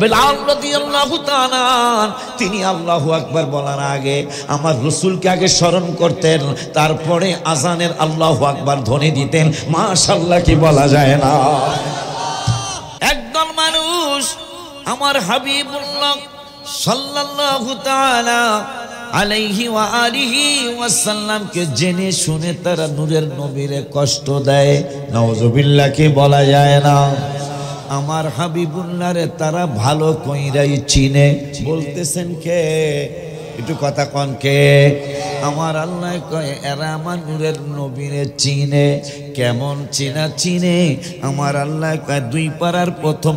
বেলাল রাদিয়াল্লাহু তাআলা তিনি আল্লাহু আকবার বলার আগে আমার রাসূলকে আগে স্মরণ করতেন, তারপরে আজানের আল্লাহু আকবার ধ্বনি দিতেন। মাশাআল্লাহ কি বলা যায় না। একদল মানুষ আমার হাবিবুল্লাহ সাল্লাল্লাহু তাআলা আলাইহি ওয়া আলিহি ওয়াসাল্লামকে জেনে শুনে তারা নূরের নবীরে কষ্ট দেয়। নাউযুবিল্লাহ কি বলা যায় না। আমার হাবিবুল্লাহ রে তারা ভালো কইরাই চিনে। বলতেছেন কে? একটু কথা কন কে? আমার আল্লাহ কয় এরা আমার নূরের নবীরে চিনে। কেমন চিনে? আমার আল্লাহ কয় দুই পারার প্রথম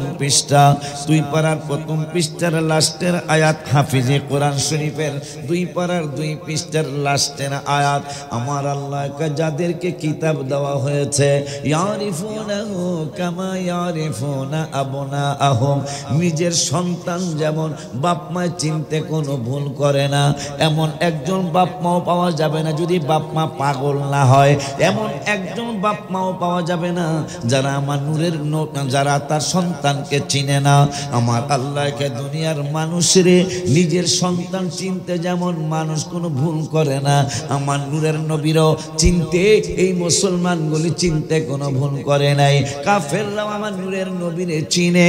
পৃষ্ঠার লাস্টের আয়াত, হাফিজে কোরআন শরীফের দুই পারার 2 পৃষ্ঠার লাস্টের আয়াত। আমার আল্লাহ কয় যাদেরকে কিতাব দেওয়া হয়েছে ইয়ারিফুনাহু কামা ইয়ারিফুনা আবনাআহুম, নিজের সন্তান যেমন বাপ মায় চিনতে কোনো ভুল করে না, এমন একজন বাপ মাও পাওয়া যাবে না যদি বাপ মা পাগল না হয়। এমন একজন বাপ মাও পাওয়া যাবে না যারা আমার নূরের যারা তার সন্তানকে চিনে না। আমার আল্লাহকে দুনিয়ার মানুষরে নিজের সন্তান চিনতে যেমন মানুষ কোনো ভুল করে না, আমার নূরের নবীরও চিনতে এই মুসলমানগুলি চিনতে কোনো ভুল করে নাই। কাফেররাও আমার নূরের নবীরে চিনে,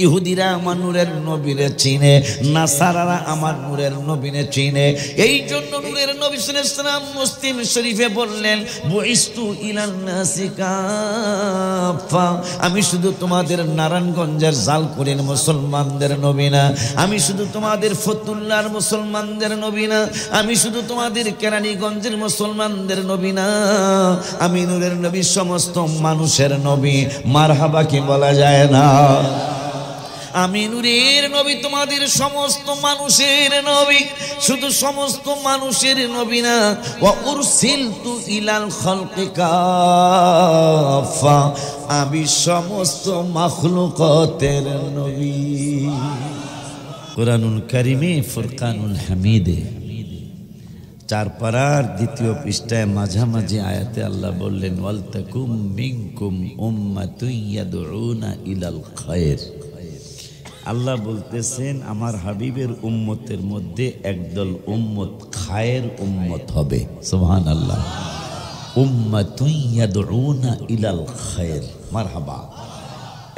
ইহুদিরা আমার নূরের নবীরে চিনে, নাসারারা আমার নূরের নবীরে চিনে। এই জন্য নূরের নবী সাল্লাল্লাহু আলাইহি ওয়াসাল্লাম মুসলিম শরীফে বললেন বুইস্তু ইলান নাসি কাফা, আমি শুধু তোমাদের নারায়ণগঞ্জের জালকুড়ির মুসলমানদের নবী না, আমি শুধু তোমাদের ফতুল্লার মুসলমানদের নবী না, আমি শুধু তোমাদের কেরানীগঞ্জের মুসলমানদের নবী না, আমি নূরের নবী সমস্ত মানুষের নবী। মারহাবা কি বলা যায় না। আমি নূরের নবী তোমাদের সমস্ত মানুষের নবী, শুধু সমস্ত মানুষের নবী না, ওয়া উরসিলতু ইলাল খালকি কাফা, আমি সমস্ত মাখলুকাতের নবী। কুরআনুল কারীমে ফুরকানুল হামিদে 4 পারার 2 পৃষ্ঠায় মাঝামাঝি আয়াতে আল্লাহ বললেন ওয়ালতাকুম মিনকুম উম্মাতুন ইয়াদউনা ইলাল খায়র। আল্লাহ বলতেছেন আমার হাবিবের উম্মতের মধ্যে একদল উম্মত খায়ের উম্মত হবে। সুবহানাল্লাহ। উম্মাতুন ইয়াদউনা ইলাল খায়র। মারহাবা।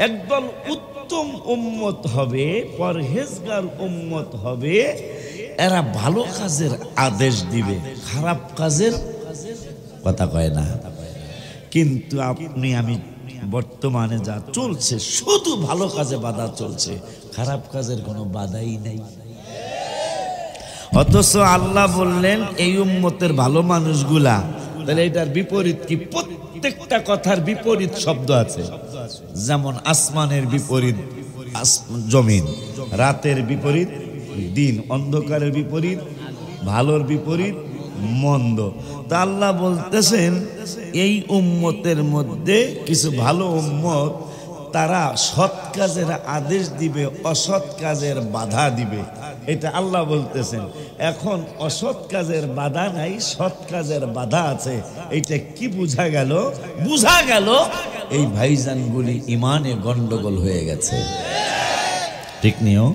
একদল উত্তম উম্মত হবে, পরহেজগার উম্মত হবে, এরা ভালো কাজের আদেশ দিবে, খারাপ কাজের কথা কয় না। কিন্তু আপনি আমি বর্তমানে যা চলছে শুধু ভালো কাজে বাধা চলছে, খারাপ কাজের কোনো বাধাই নেই। অথচ আল্লাহ বললেন এই উম্মতের ভালো মানুষগুলা, তাহলে এটার বিপরীত কি? প্রত্যেকটা কথার বিপরীত শব্দ আছে। যেমন আসমানের বিপরীত জমিন, রাতের বিপরীত দিন, অন্ধকারের বিপরীত ভালোর বিপরীত মন্দ। তা আল্লাহ বলতেছেন এই উম্মতের মধ্যে কিছু ভালো উম্মত, তারা সৎ কাজের আদেশ দিবে, অসৎ কাজের বাধা দিবে। এটা আল্লাহ বলতেছেন। এখন অসৎ কাজের বাধা নাই, সৎ কাজের বাধা আছে। এইটা কি বোঝা গেল? বোঝা গেল এই ভাইজানগুলি ইমানে গন্ডগোল হয়ে গেছে। ঠিক নিও।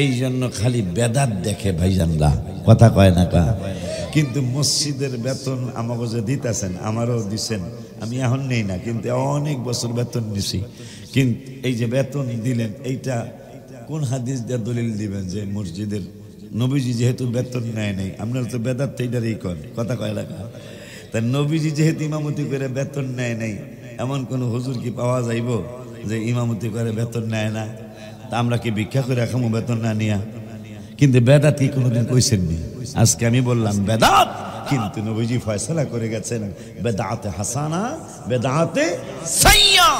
এই জন্য খালি বেদাত দেখে ভাইজানরা, কথা কয় না কা। কিন্তু মসজিদের বেতন আমাকে যে দিতেছেন, আমারও দিচ্ছেন, আমি এখন নেই না, কিন্তু অনেক বছর বেতন নিছি। কিন্তু এই যে বেতন দিলেন, এইটা কোন হাদিস দিয়ে দলিল দিবেন যে মসজিদের নবীজি যেহেতু বেতন নেয় নাই? আপনারা তো বেদাত এইটারই কন, কথা কয় না কা। তা নবীজি যেহেতু ইমামতি করে বেতন নেয় নাই, এমন কোন হুজুর কি পাওয়া যাইব যে ইমামতি করে বেতন নেয় না? তা আমরা কি ভিক্ষা করে রাখামো বেতন না নিয়া? কিন্তু বেদাত কি কোনোদিন কইছেন নি? আজকে আমি বললাম বেদাত, কিন্তু নবীজি ফয়সালা করে গেছেন বেদাতে হাসানা, বেদাতে সাইয়্যা।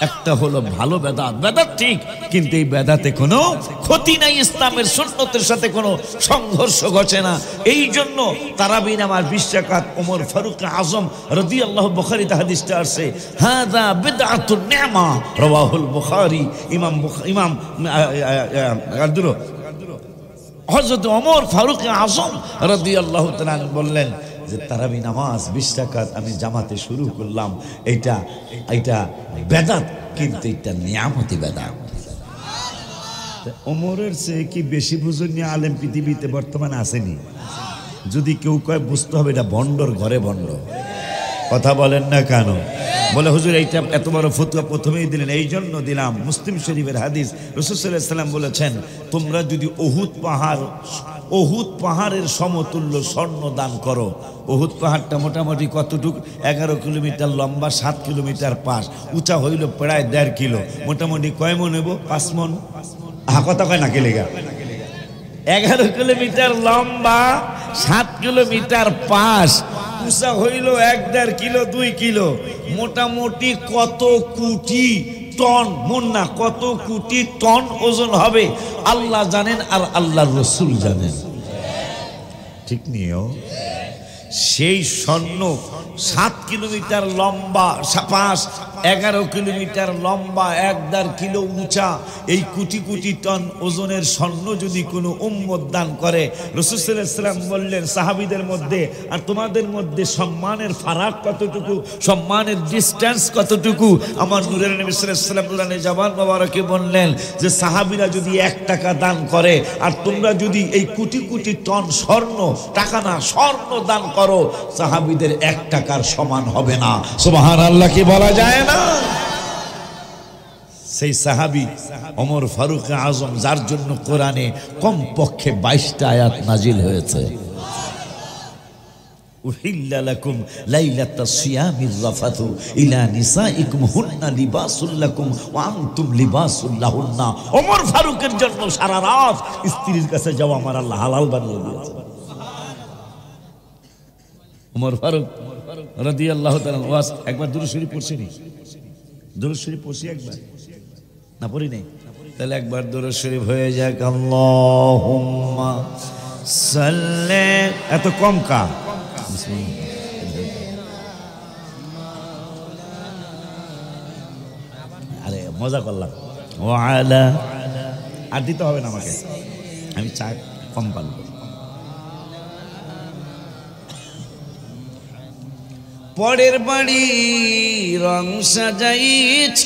একটা হলো ভালো বেদাত, বেদাত ঠিক, কিন্তু এই বেদাতে কোনো ক্ষতি নাই, ইসলামের সুন্নতের সাথে কোনো সংঘর্ষ ঘটে না। এই জন্য তারাবি নামাজ 20 রাকাত ওমর ফারুক আজম রাদিয়াল্লাহু, বুখারীতে হাদিসটা আসছে হাযা বিদআতুন নি'মা, রাওয়াহুল বুখারী। ইমাম হযরত ওমর ফারুক আজম রাদিয়াল্লাহু তাআলা বললেন যে তারাবি নামাজ 20 রাকাত আমি জামাতে শুরু করলাম, এইটা বেদাত, কিন্তু এটা নিয়ামতি বেদাত। ওমরের চেয়ে কি বেশি বুঝুনি আলেম পৃথিবীতে বর্তমানে আসেনি? যদি কেউ কয় বুঝতে হবে এটা ভণ্ডর ঘরে ভণ্ড। কথা বলেন না কেন? বলে হুজুর এইটা এত বড় ফতোয়া প্রথমেই দিলেন, এই জন্য দিলাম। মুসলিম শরীফের হাদিস, রাসূল সাল্লাল্লাহু আলাইহি ওয়াসাল্লাম বলেছেন, তোমরা যদি উহুদ পাহাড়ের সমতুল্য স্বর্ণ দান করো। উহুদ পাহাড়টা মোটামুটি কতটুকু? 11 কিলোমিটার লম্বা, 7 কিলোমিটার পাশ, উঁচা হইল প্রায় 1.5 কিলো। মোটামুটি কয় মন নেব? 5 মন। কথা কয় না কে লেগা? 11 কিলোমিটার লম্বা, 7 কিলোমিটার পাশ, উঁচা হইল 1.5 কিলো 2 কিলো। মোটামুটি কত কোটি টন, মন না, কত কোটি টন ওজন হবে আল্লাহ জানেন আর আল্লাহর রাসূল জানেন। ঠিক নিও। সেই স্বর্ণ 7 কিলোমিটার লম্বা, পাশ 11 কিলোমিটার লম্বা, 1.5 কিলো উঁচা, এই কোটি কোটি টন ওজনের স্বর্ণ যদি কোনো উম্মত দান করে, রাসূল সাল্লাল্লাহু আলাইহি ওয়াসাল্লাম বললেন সাহাবীদের মধ্যে আর তোমাদের মধ্যে সম্মানের ফারাক কতটুকু, সম্মানের ডিস্টেন্স কতটুকু? আমার নূরের নবী সাল্লাল্লাহু আলাইহি ওয়াসাল্লাম নুরানি জবান মোবারকে বললেন যে সাহাবীরা যদি 1 টাকা দান করে আর তোমরা যদি এই কোটি কোটি টন স্বর্ণ, টাকা না স্বর্ণ দান করো, সাহাবীদের 1 টাকার সমান হবে না। সুবহানাল্লাহ কি বলা যায় না? সেই সাহাবী ওমর ফারুক আজম, যার জন্য কোরআনে কমপক্ষে 22টা আয়াত নাজিল হয়েছে। উহিল্লা লাকুম লাইলাতাস সিয়ামির রাফাতু ইলা নিসাইকুম হুন্না লিবাসুল লাকুম ওয়া আনতুম লিবাসুল লাহুন্না। ওমর ফারুকের জন্য সারা রাত স্ত্রীর কাছে যাওয়া আমার আল্লাহ হালাল বানিয়ে দিয়েছে। ওমর ফারুক রাদিয়াল্লাহু তাআলা ওয়াস একবার দুরূদ শরীফ পড়ছেনি? দুরূদ শরীফ পড়ছি একবার না? পড়ি নাই? তাহলে একবার দুরূদ শরীফ হয়ে যাক। আল্লাহুম্মা সাল্লি। এত কম কা? আরে মজা করলাম। ওয়ালা আর দিতে হবে না আমাকে, আমি চা কম পারবো। পরের বাড়ি রং সাজাইছ,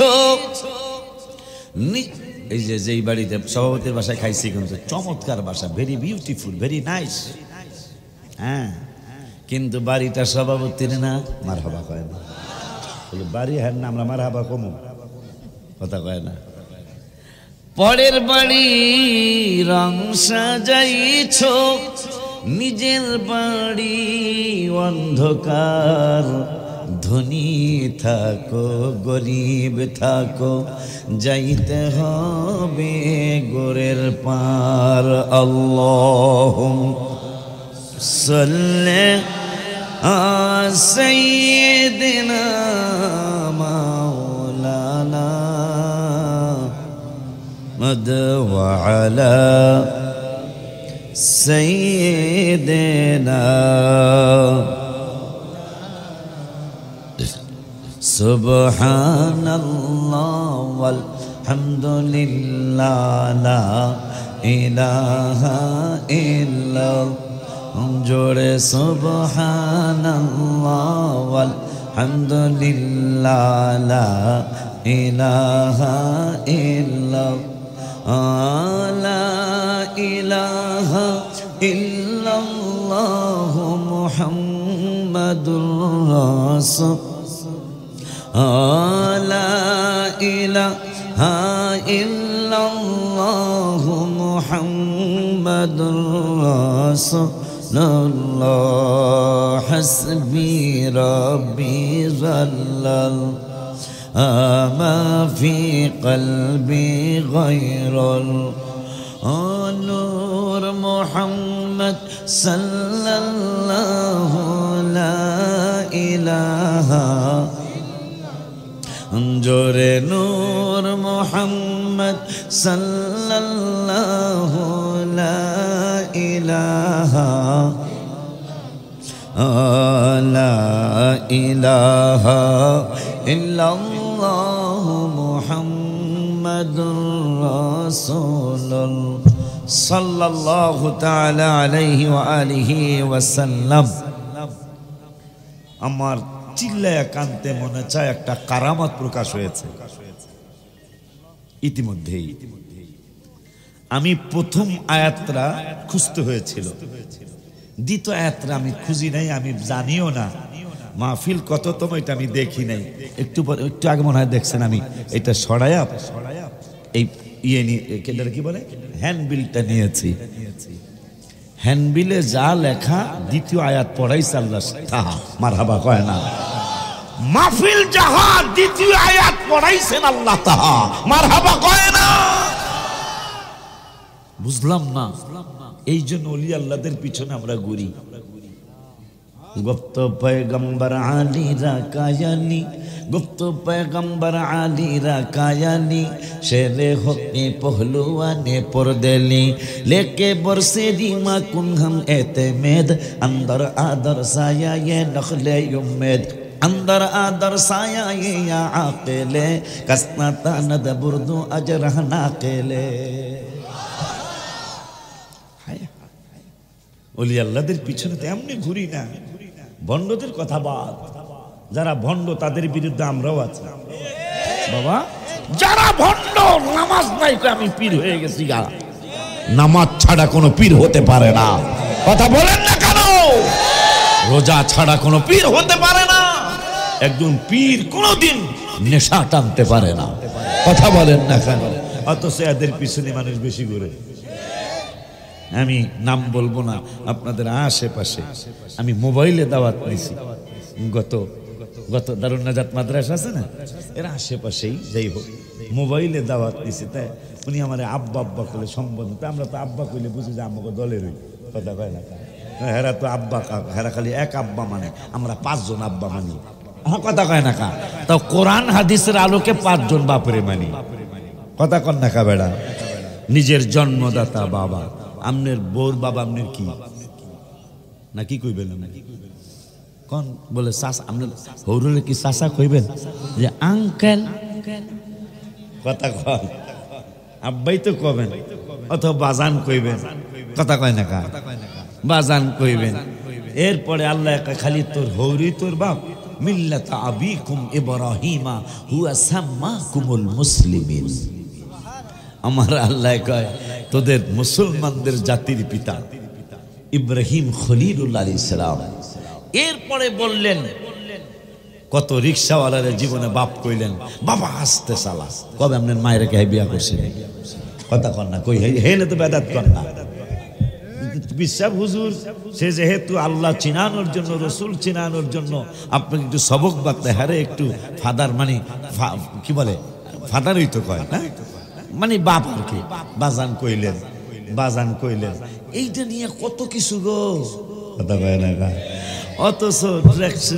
এই যে যেই বাড়িতে সভাপতির বাসায় খাইছি, কিন্তু চমৎকার বাসা, ভেরি বিউটিফুল, ভেরি নাইস। হ্যাঁ, কিন্তু বাড়িটা সভাপতির না, মারহাবা কয় না। বাড়ি হ্যাঁ না, আমরা মারহাবা কমু, কথা কয় না। পরের বাড়ি রং সাজাইছ, নিজের বাড়ি অন্ধকার। ধনী থাকো গরিব থাকো, যাইতে হবে গোরের পার। আল্লাহুম্মা সাল্লি আলা সাইয়্যিদিনা মাওলানা মুহাম্মদ ওয়া আলা সাইয়্যিদিনা। সুবহানাল্লাহ ওয়াল হামদুলিল্লাহ লা ইলাহা ইল্লাল্লাহ। জোরে সুবহানাল্লাহ ওয়াল হামদুলিল্লাহ লা ইলাহা ইল্লাল্লাহ। লা ইলাহা ইল্লাল্লাহ মুহাম্মাদুর রাসূল। লা ইলাহা ইল্লাল্লাহ মুহাম্মাদুর রাসূলুল্লাহ। হাসবি রাব্বি জাল্লাল্লাহ মা ফি কলবি গায়রুল নূর মুহাম্মদ সাল্লাল্লাহু লা ইলাহা। জোরে নূর মুহাম্মদ সাল্লাল্লাহু লা ইলাহা লা ইলাহা ইল্লাল্লাহ মুহাম্মাদুর রাসূলুল্লাহ সাল্লাল্লাহু তাআলা আলাইহি ওয়া আলিহি ওয়াসাল্লাম। আমার চিল্লায়া কানতে মনে চায়, একটা কারামত প্রকাশ হয়েছে ইতিমধ্যেই। আমি প্রথম আয়াতটা খুঁজতে হয়েছিল, দ্বিতীয় আয়াতটা আমি খুঁজি নাই, আমি জানিও না মাহফিল কততম এটা আমি দেখি নাই। একটু আগে মনে হয় দেখছেন আমি এটা সরায়া এই ইয়ে নিয়ে কি বলে হ্যান্ডবিলটা নিয়েছি। হ্যান্ডবিলে যা লেখা দ্বিতীয় আয়াত পড়াইছে আল্লাহ তাহা মারহাবা কয় না। মাহফিল যাহা দ্বিতীয় আয়াত পড়াইছেন আল্লাহ তাহা মারহাবা কয় না। বুঝলাম না, এই জন্য ওলি আল্লাহদের পিছনে আমরা ঘুরি। গুপ্ত পয়গম্বর আলী রাকায়ানি, গুপ্ত পয়গম্বর আলী রাকায়ানি, शेरे होके पहलुआने परदेली, लेके बरसेरी माकुन हम एतमेद, अंदर आदर साया ये नखले उम्मीद, अंदर आदर साया ये या आकेले, कसना तानद बुर्दू अजरहना केले। ওলি আল্লাহদের পিছনে তো এমনি ঘুরি না। ভণ্ডদের কথা বাদ, যারা ভণ্ড তাদের বিরুদ্ধে আমরাও আছি বাবা। যারা ভণ্ড নামাজ নাই আমি পীর হয়ে গেছি, নামাজ ছাড়া কোনো পীর হতে পারে না। কথা বলেন না কেন? রোজা ছাড়া কোনো পীর হতে পারে না। একজন পীর কোনোদিন নেশা টানতে পারে না। কথা বলেন না কেন? অথচ এদের পিছনে মানুষ বেশি ঘুরে। আমি নাম বলবো না, আপনাদের আশেপাশে আমি মোবাইলে দাওয়াত নিয়েছি। গত দারুন নাজাত মাদ্রাসা আছে না, এর আশেপাশেই যাই হোক মোবাইলে দাওয়াত নিয়েছি। তাই উনি আমার আব্বা আব্বা করলে সম্বোধন, আমরা তো আব্বা কইলে বুঝি যে আমাকে দলের হই। কথা কয় না, হেরা তো আব্বা, হেরা খালি এক আব্বা মানে, আমরা 5 জন আব্বা মানি। হ্যাঁ কথা কয় না কা, তো কোরআন হাদিসের আলোকে 5 জন বাপরে মানি। কথা কন না কা বেড়া। নিজের জন্মদাতা বাবা, আমনের বোর বাবা আমনের কি না কি কইবেন নাকি কোন বলে চাচা, আমনের হৌরলে কি চাচা কইবেন যে আঙ্কেল? কথা কয় আব্বাই তো কবেন, অথবা বাজান কইবেন। কথা কয় না কা, বাজান কইবেন। এরপরে আল্লাহ খালি তোর হৌরি তোর বাপ, মিল্লাতা আবিকুম ইব্রাহিমা হুয়া সাম্মাকুমুল মুসলিমিন। আমার আল্লাহ কয় তোদের মুসলমানদের জাতির পিতা ইব্রাহিম খলিলুল্লাহ আলাইহিস সালাম। এরপরে বললেন কত রিকশাওয়ালার জীবনে বাপ কইলেন বাবা আসতে সালা। কবে আপনার মায়ের কে বিয়া করছেন? কথা কন না, কই হেলে তো বেদাত কর না। বিশ্বাস হুজুর সে যেহেতু আল্লাহ চিনানোর জন্য, রসুল চিনানোর জন্য আপনাকে একটু সবক বাড়তে হারে একটু ফাদার মানে কি বলে ফাদারই তো কয় না, মানে বাপ আর কি। বাজান কইলেন, বাজান কইলেন। এইটা নিয়ে কত কিছু গো। কথা কয় না কা। অথচ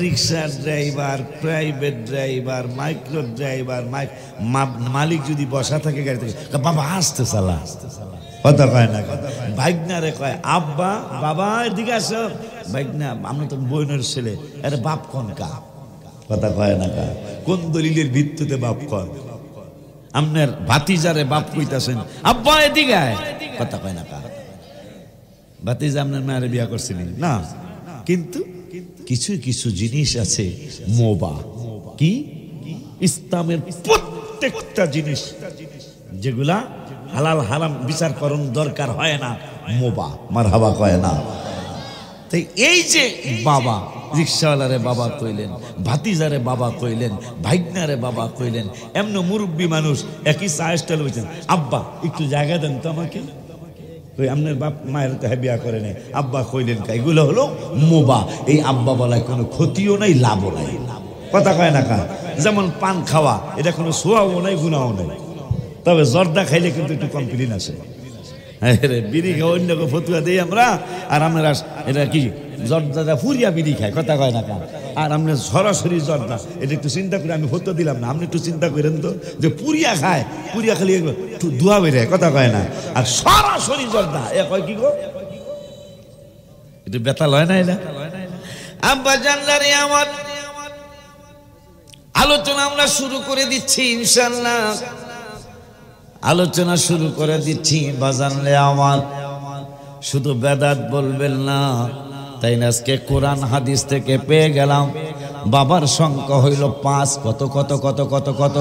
rickshaw driver, private driver, micro driver, মালিক যদি বসা থাকে গাড়ি থেকে, বাবা আসতে চালা। কথা কয় না কা। ভাইগনারে কয় আব্বা বাবা এদিকে আসো। ভাইগনা আমরা তো বোনের ছেলে, আরে বাপ কোন কা? কথা কয় না কা। কোন দলিলের ভিত্তিতে বাপ কন? আপনার ভাতিজারে বাপ কইতাছেন আব্বা এদিকে আয়। কথা কয় না কা। ভাতিজা আপনার মায়ের বিয়া করছিলেন না, কিন্তু কিছু কিছু জিনিস আছে মোবা, কি ইসলামের প্রত্যেকটা জিনিস যেগুলা হালাল হারাম বিচার করণ দরকার হয় না, মোবা। মারহাবা কয় না। তাই এই যে বাবা, রিক্সাওয়ালারে বাবা কইলেন, ভাতিজারে বাবা কইলেন, ভাইগনারে বাবা কইলেন, এমন মুরব্বী মানুষ একই চায়েস্টাইল হয়েছেন আব্বা একটু জায়গা দেন তো আমাকে। আপনার বাপ মায়ের তো বিয়া করে নাই, আব্বা কইলেন কা। এগুলো হলো মোবা। এই আব্বা বলায় কোনো ক্ষতিও নাই, লাভও নাই। কথা কয় না কা। যেমন পান খাওয়া, এটা কোনো সোয়াও নাই, গুণাও নাই। তবে জর্দা খাইলে কিন্তু একটু কমপ্লেন আছে। বিড়ি খাওয়া অন্য ফতুয়া দিই আমরা, আর আমরা এটা কি জর্দা ফুরিয়া বিড়ি খায়। কথা কয় না কা। আর আমরা সরাসরি জর্দা, এটা একটু চিন্তা করে আমি ফতুয়া দিলাম না, আপনি একটু চিন্তা করেন তো যে পুরিয়া খায়, পুরিয়া খালি ধোয়া বেড়ে। কথা কয় না। আর সরাসরি জর্দা এ কয় কি গো, এটা বেতাল হয় না। এটা আব্বা জানলারে আমার আলোচনা আমরা শুরু করে দিচ্ছি ইনশাআল্লাহ। আলোচনা শুরু করে দিচ্ছি। বাজানলে আমার শুধু বেদাত বলবেন না, তাই না? আজকে কোরআন হাদিস থেকে পেয়ে গেলাম বাবার সংখ্যা হইল 5। কত কত কত কত কত।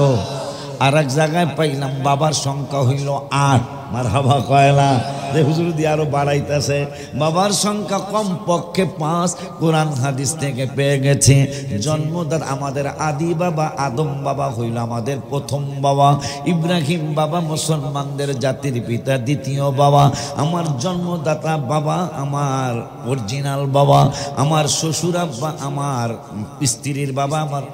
আর এক জায়গায় পাইলাম বাবার সংখ্যা হইল 8। মারহাবা কয় না? যে হুজুর দিয়ে আরো বাড়াইতেছে। বাবার সংখ্যা কম পক্ষে 5, কোরআন হাদিস থেকে পেয়ে গেছে। জন্মদাতা আমাদের আদি বাবা আদম বাবা হইল আমাদের প্রথম বাবা। ইব্রাহিম বাবা মুসলমানদের জাতির পিতা, দ্বিতীয় বাবা। আমার জন্মদাতা বাবা আমার অরিজিনাল বাবা। আমার শ্বশুর আব্বা আমার স্ত্রীর বাবা আমার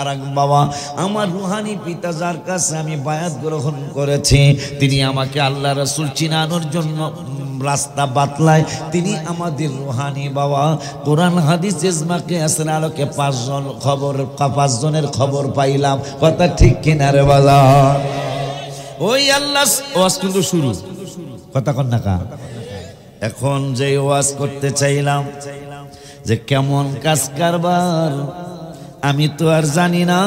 আরেক বাবা। আমার রুহানি পিতা যার কাছে আমি বায়াত গ্রহণ করেছি, তিনি আমাকে আল্লাহ রাসূল চিনানোর জন্য রাস্তা বাতলায়, তিনি আমাদের রুহানি বাবা। কোরআন হাদিস ইজমা কিয়াসের আলোকে 5 জনের খবর পাইলাম। কথা ঠিক কিনা রে বাজার? ওই আল্লাহ ওয়াজ কিন্তু শুরু, কথা কন না কা? এখন যে ওয়াজ করতে চাইলাম যে কেমন কাজ কারবার, আমি তো আর জানি না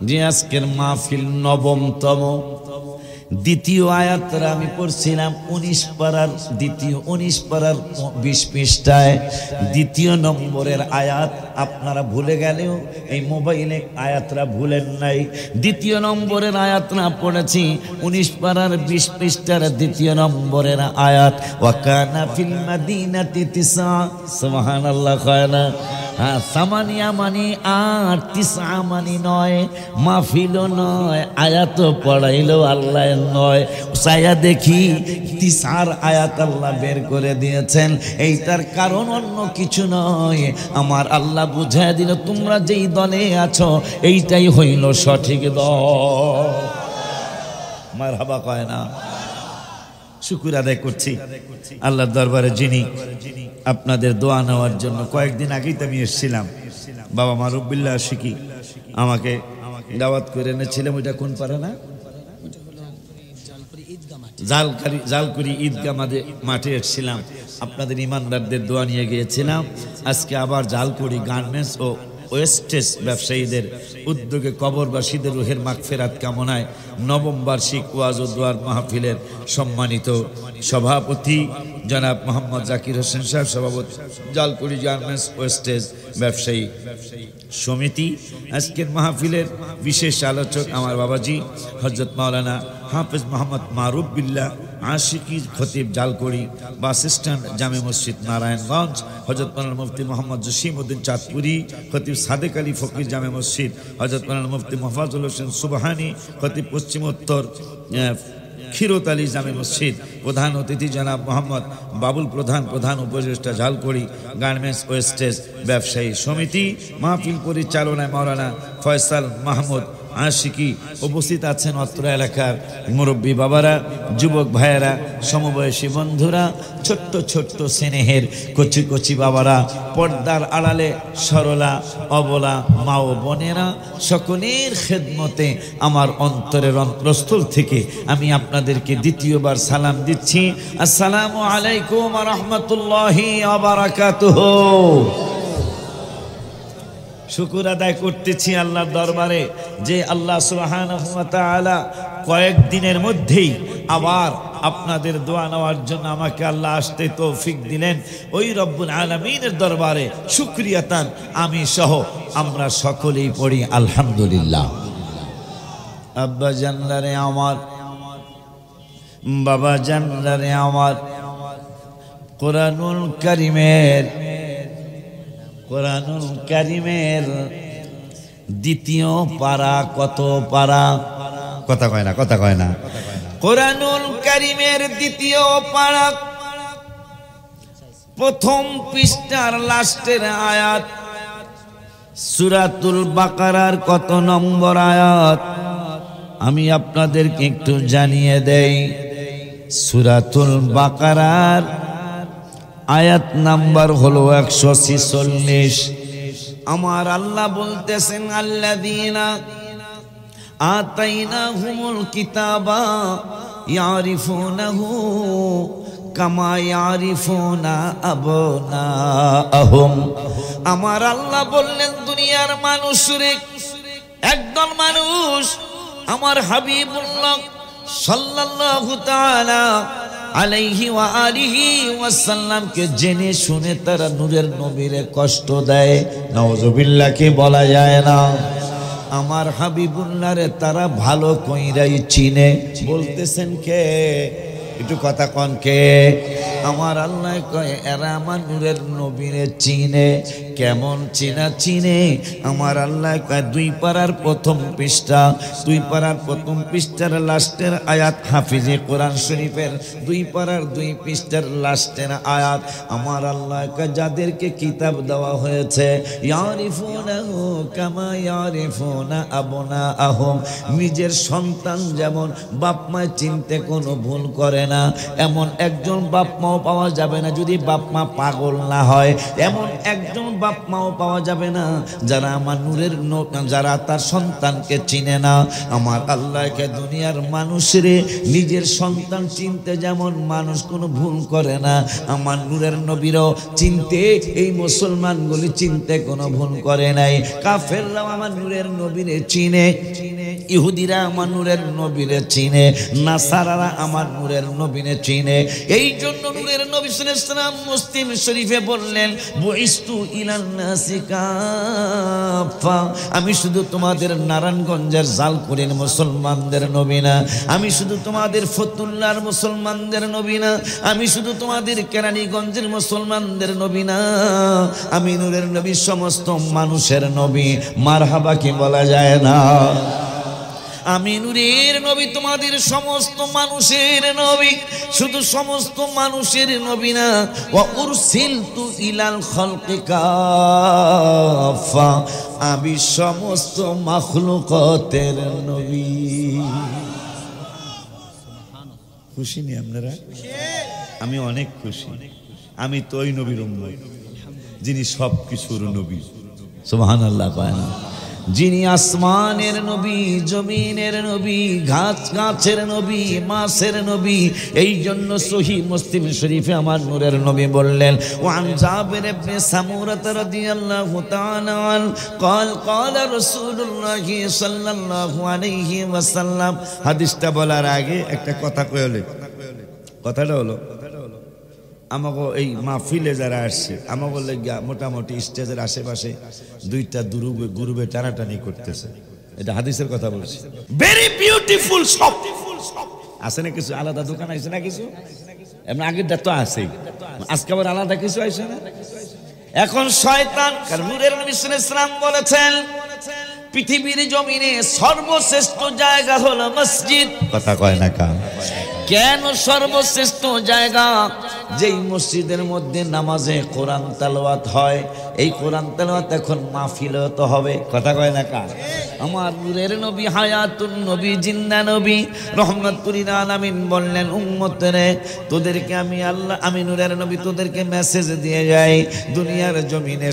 যে আজকের মাহফিল 9তম। দ্বিতীয় আয়াতটা আমি পড়ছিলাম 19 পারার 20 পৃষ্ঠায়। দ্বিতীয় নম্বরের আয়াত আপনারা ভুলে গেলেও এই মোবাইলে আয়াতরা ভুলেন নাই। দ্বিতীয় নম্বরের আয়াত না পড়েছি 19 পারার 20 পৃষ্ঠার দ্বিতীয় নম্বরের আয়াত। ওয়াকানা ফিল মাদিনাতি 9, সুবহানাল্লাহ কয় না? হ্যাঁ, 8 মানে 8, 9 মানে 9। মাহফিলও নয়, আয়াত পড়াইলো আল্লাহ নয়। সায়া দেখি 9 আয়াত আল্লাহ বের করে দিয়েছেন। এইটার কারণ অন্য কিছু নয়, আমার আল্লাহ বুঝায় দিল তোমরা যেই দলে আছো এইটাই হইল সঠিক দল। মারহাবা কয় না? শুকর আদায় করছি আল্লাহর দরবারে, যিনি আপনাদের দোয়া নেওয়ার জন্য কয়েকদিন আগেই তো আমি এসেছিলাম। বাবা মারুবিল্লাহ আশিকি আমাকে দাওয়াত করে এনেছিলাম। ওইটা কোন পারে না? জালকুড়ি ঈদগাহ মাঠে এসেছিলাম, আপনাদের ইমানদারদের দোয়া নিয়ে গিয়েছিলাম। আজকে আবার জালকুড়ি গার্মেন্টস ও ওয়েস্টেজ ব্যবসায়ীদের উদ্যোগে কবরবাসীদের রুহের মাগফিরাত কামনায় 9ম বার্ষিক ওয়াজ ও দোয়ার মাহফিলের সম্মানিত সভাপতি জনাব মোহাম্মদ জাকির হোসেন সাহেব, সভাপতি জালকুড়ি গার্মেন্টস ওয়েস্টেজ ব্যবসায়ী সমিতি। আজকের মাহফিলের বিশেষ আলোচক আমার বাবাজি হযরত মাওলানা হাফেজ মোহাম্মদ মারুফ বিল্লাহ আশিকি খতিব জালকুড়ি, বাস স্ট্যান্ড জামে মসজিদ নারায়ণগঞ্জ। হযরত মাওলানা মুফতি মোহাম্মদ জসিমউদ্দিন চাঁদপুরি খতিব সাদেক আলী ফকির জামে মসজিদ। হযরত মাওলানা মুফতি মোফাজ্জল হোসেন সুবহানি খতিব পশ্চিমোত্তর খিরত আলী জামে মসজিদ। প্রধান অতিথি জনাব মোহাম্মদ বাবুল প্রধান, প্রধান উপদেষ্টা জালকুড়ি গার্মেন্টস ওয়েস্টেজ ব্যবসায়ী সমিতি। মাহফিল পরিচালনায় মাওলানা ফয়সাল মাহমুদ আশিকি। উপস্থিত আছেন অত্র এলাকার মুরব্বী বাবারা, যুবক ভাইয়েরা, সমবয়সী বন্ধুরা, ছোট্ট ছোট্ট স্নেহের কচি কচি বাবারা, পর্দার আড়ালে সরলা অবলা মা ও বোনেরা, সকলের খেদমতে আমার অন্তরের অন্তরস্থল থেকে আমি আপনাদেরকে দ্বিতীয়বার সালাম দিচ্ছি। আসসালামু আলাইকুম ওয়া রাহমাতুল্লাহি ওয়া বারাকাতুহু। শুকর আদায় করতেছি আল্লাহর দরবারে যে আল্লাহ সুবহানাহু ওয়া তাআলা কয়েকদিনের মধ্যেই আবার আপনাদের দোয়া নেওয়ার জন্য আমাকে আল্লাহ আসতে তৌফিক দিলেন। ওই রব্বুল আলামিনের দরবারে শুকরিয়াতান আমি সহ আমরা সকলেই পড়ি আলহামদুলিল্লাহ। আব্বা জানলারে আমার, বাবা জানলারে আমার, কোরআনুল কারিমের দ্বিতীয় পারা কত পারা? কথা কয় না, কথা কয় না। কোরআনুল কারিমের দ্বিতীয় পারা প্রথম পৃষ্ঠার লাস্টের আয়াত, সূরাতুল বাকারার কত নম্বর আয়াত আমি আপনাদেরকে একটু জানিয়ে দেই। সূরাতুল বাকারার আয়াত নাম্বার হলো 146। আমার আল্লাহ বলতেছেন আল্লাযীনা আতাইনাহুমুল কিতাবা ইয়ারিফুনাহু কামা ইয়ারিফুনা আবনাআহুম। আমার আল্লাহ বললেন দুনিয়ার মানুষরে, একদল মানুষ আমার হাবিবুল্লাহ সাল্লাল্লাহু তাআলা আলাইহি ওয়া আলিহি ওয়াসাল্লামকে জেনে শুনে তারা নূরের নবীরে কষ্ট দেয়। নাউযুবিল্লাহ, কি বলা যায় না? আমার হাবিবুল্লাহ রে তারা ভালো কইরাই চিনে। বলতেছেন কে? একটু কথা কন কে? আমার আল্লাহ কয় এরা আমার নূরের নবীরে চিনে। কেমন চিনে? আমার আল্লাহ কয় 2 পারার প্রথম পৃষ্ঠা, 2 পারার প্রথম পৃষ্ঠার লাস্টের আয়াত, হাফিজে কোরআন শরীফের 2 পারার 2 পৃষ্ঠার লাস্টের আয়াত। আমার আল্লাহ কয় যাদেরকে কিতাব দেওয়া হয়েছে, ইয়ারিফুনাহু কামা ইয়ারিফুনা আবনাআহুম, নিজের সন্তান যেমন বাপ মা চিনতে কোনো ভুল করে না, এমন একজন বাপ মাও পাওয়া যাবে না যদি বাপ মা পাগল না হয়। এমন একজন বাপ মাও পাওয়া যাবে না যারা আমার নূরের যারা তার সন্তানকে চিনে না। আমার আল্লাহকে দুনিয়ার মানুষরে নিজের সন্তান চিনতে যেমন মানুষ কোনো ভুল করে না, আমার নূরের নবীরও চিনতে এই মুসলমানগুলি চিনতে কোনো ভুল করে নাই। কাফেররাও আমার নূরের নবীরে চিনে, ইহুদিরা আমার নূরের নবীরে চিনে, নাসারারা আমার নূরের নবীরে চিনে। এই জন্য নূরের নবী সাল্লাল্লাহু আলাইহি ওয়াসাল্লাম মুসলিম শরীফে বললেন, বুইস্তু ইলান নাসি কাফা, আমি শুধু তোমাদের নারায়ণগঞ্জের জালকুড়ির মুসলমানদের নবী না, আমি শুধু তোমাদের ফতুল্লার মুসলমানদের নবী না, আমি শুধু তোমাদের কেরানীগঞ্জের মুসলমানদের নবী না, আমি নূরের নবী সমস্ত মানুষের নবী। মারহাবা কি বলা যায় না? আমি নূরের নবী তোমাদের সমস্ত মানুষের নবী, শুধু সমস্ত মানুষের নবী না, ওয়া উরসিলতু ইলাল খালকি কাফা, আমি সমস্ত মাখলুকাতের নবী। খুশি নি আপনারা? আমি অনেক খুশি। আমি তো ওই নবীর উম্মত যিনি সব কিছুর নবী। সুবহানাল্লাহ কয় না? যিনি আসমানের নবী, জমিনের নবী, গাছের নবী, মাছের নবী। এই জন্য সহিহ মুসলিম শরীফে আমার নূরের নবী বললেন, ওয়ান জাবির ইবনে সামুরা রাদিয়াল্লাহু তাআলা আন قال قال رسول الله সাল্লাল্লাহু আলাইহি ওয়াসাল্লাম। হাদিসটা বলার আগে একটা কথা কইলে, কথাটা হলো আমাকে এই মাহফিলে যারা আসছে আমাকে লেগা মোটামুটি স্টেজের আশেপাশে 2টা গুরুবে টানাটানি করতেছে। এটা হাদিসের কথা বলছি। ভেরি বিউটিফুল শপ আছে না? কিছু আলাদা দোকান আছে না? কিছু এমন আগেরটা তো আছেই, আজকে আবার আলাদা কিছু আছে না? এখন শয়তান, কারণ নূরের নবী সাল্লাল্লাহু আলাইহি ওয়াসাল্লাম বলেছেন পৃথিবীর জমিনে সর্বশ্রেষ্ঠ জায়গা হলো মসজিদ। কথা কয় না কান? কেন সর্বশ্রেষ্ঠ জায়গা? যেই মসজিদের মধ্যে নামাজে কোরআন তেলাওয়াত হয়, এই কোরআন তেলাওয়াত এখন মাহফিলে তো হবে। কথা কয় না কার? আমার নূরের নবী হায়াতুন নবী, জিন্দা নবী, রহমাতুল লিল আলামিন বললেন, উম্মতরে তোদেরকে আমি আল্লাহ, আমি নূরের নবী তোদেরকে মেসেজ দিয়ে যাই, দুনিয়ার জমিনে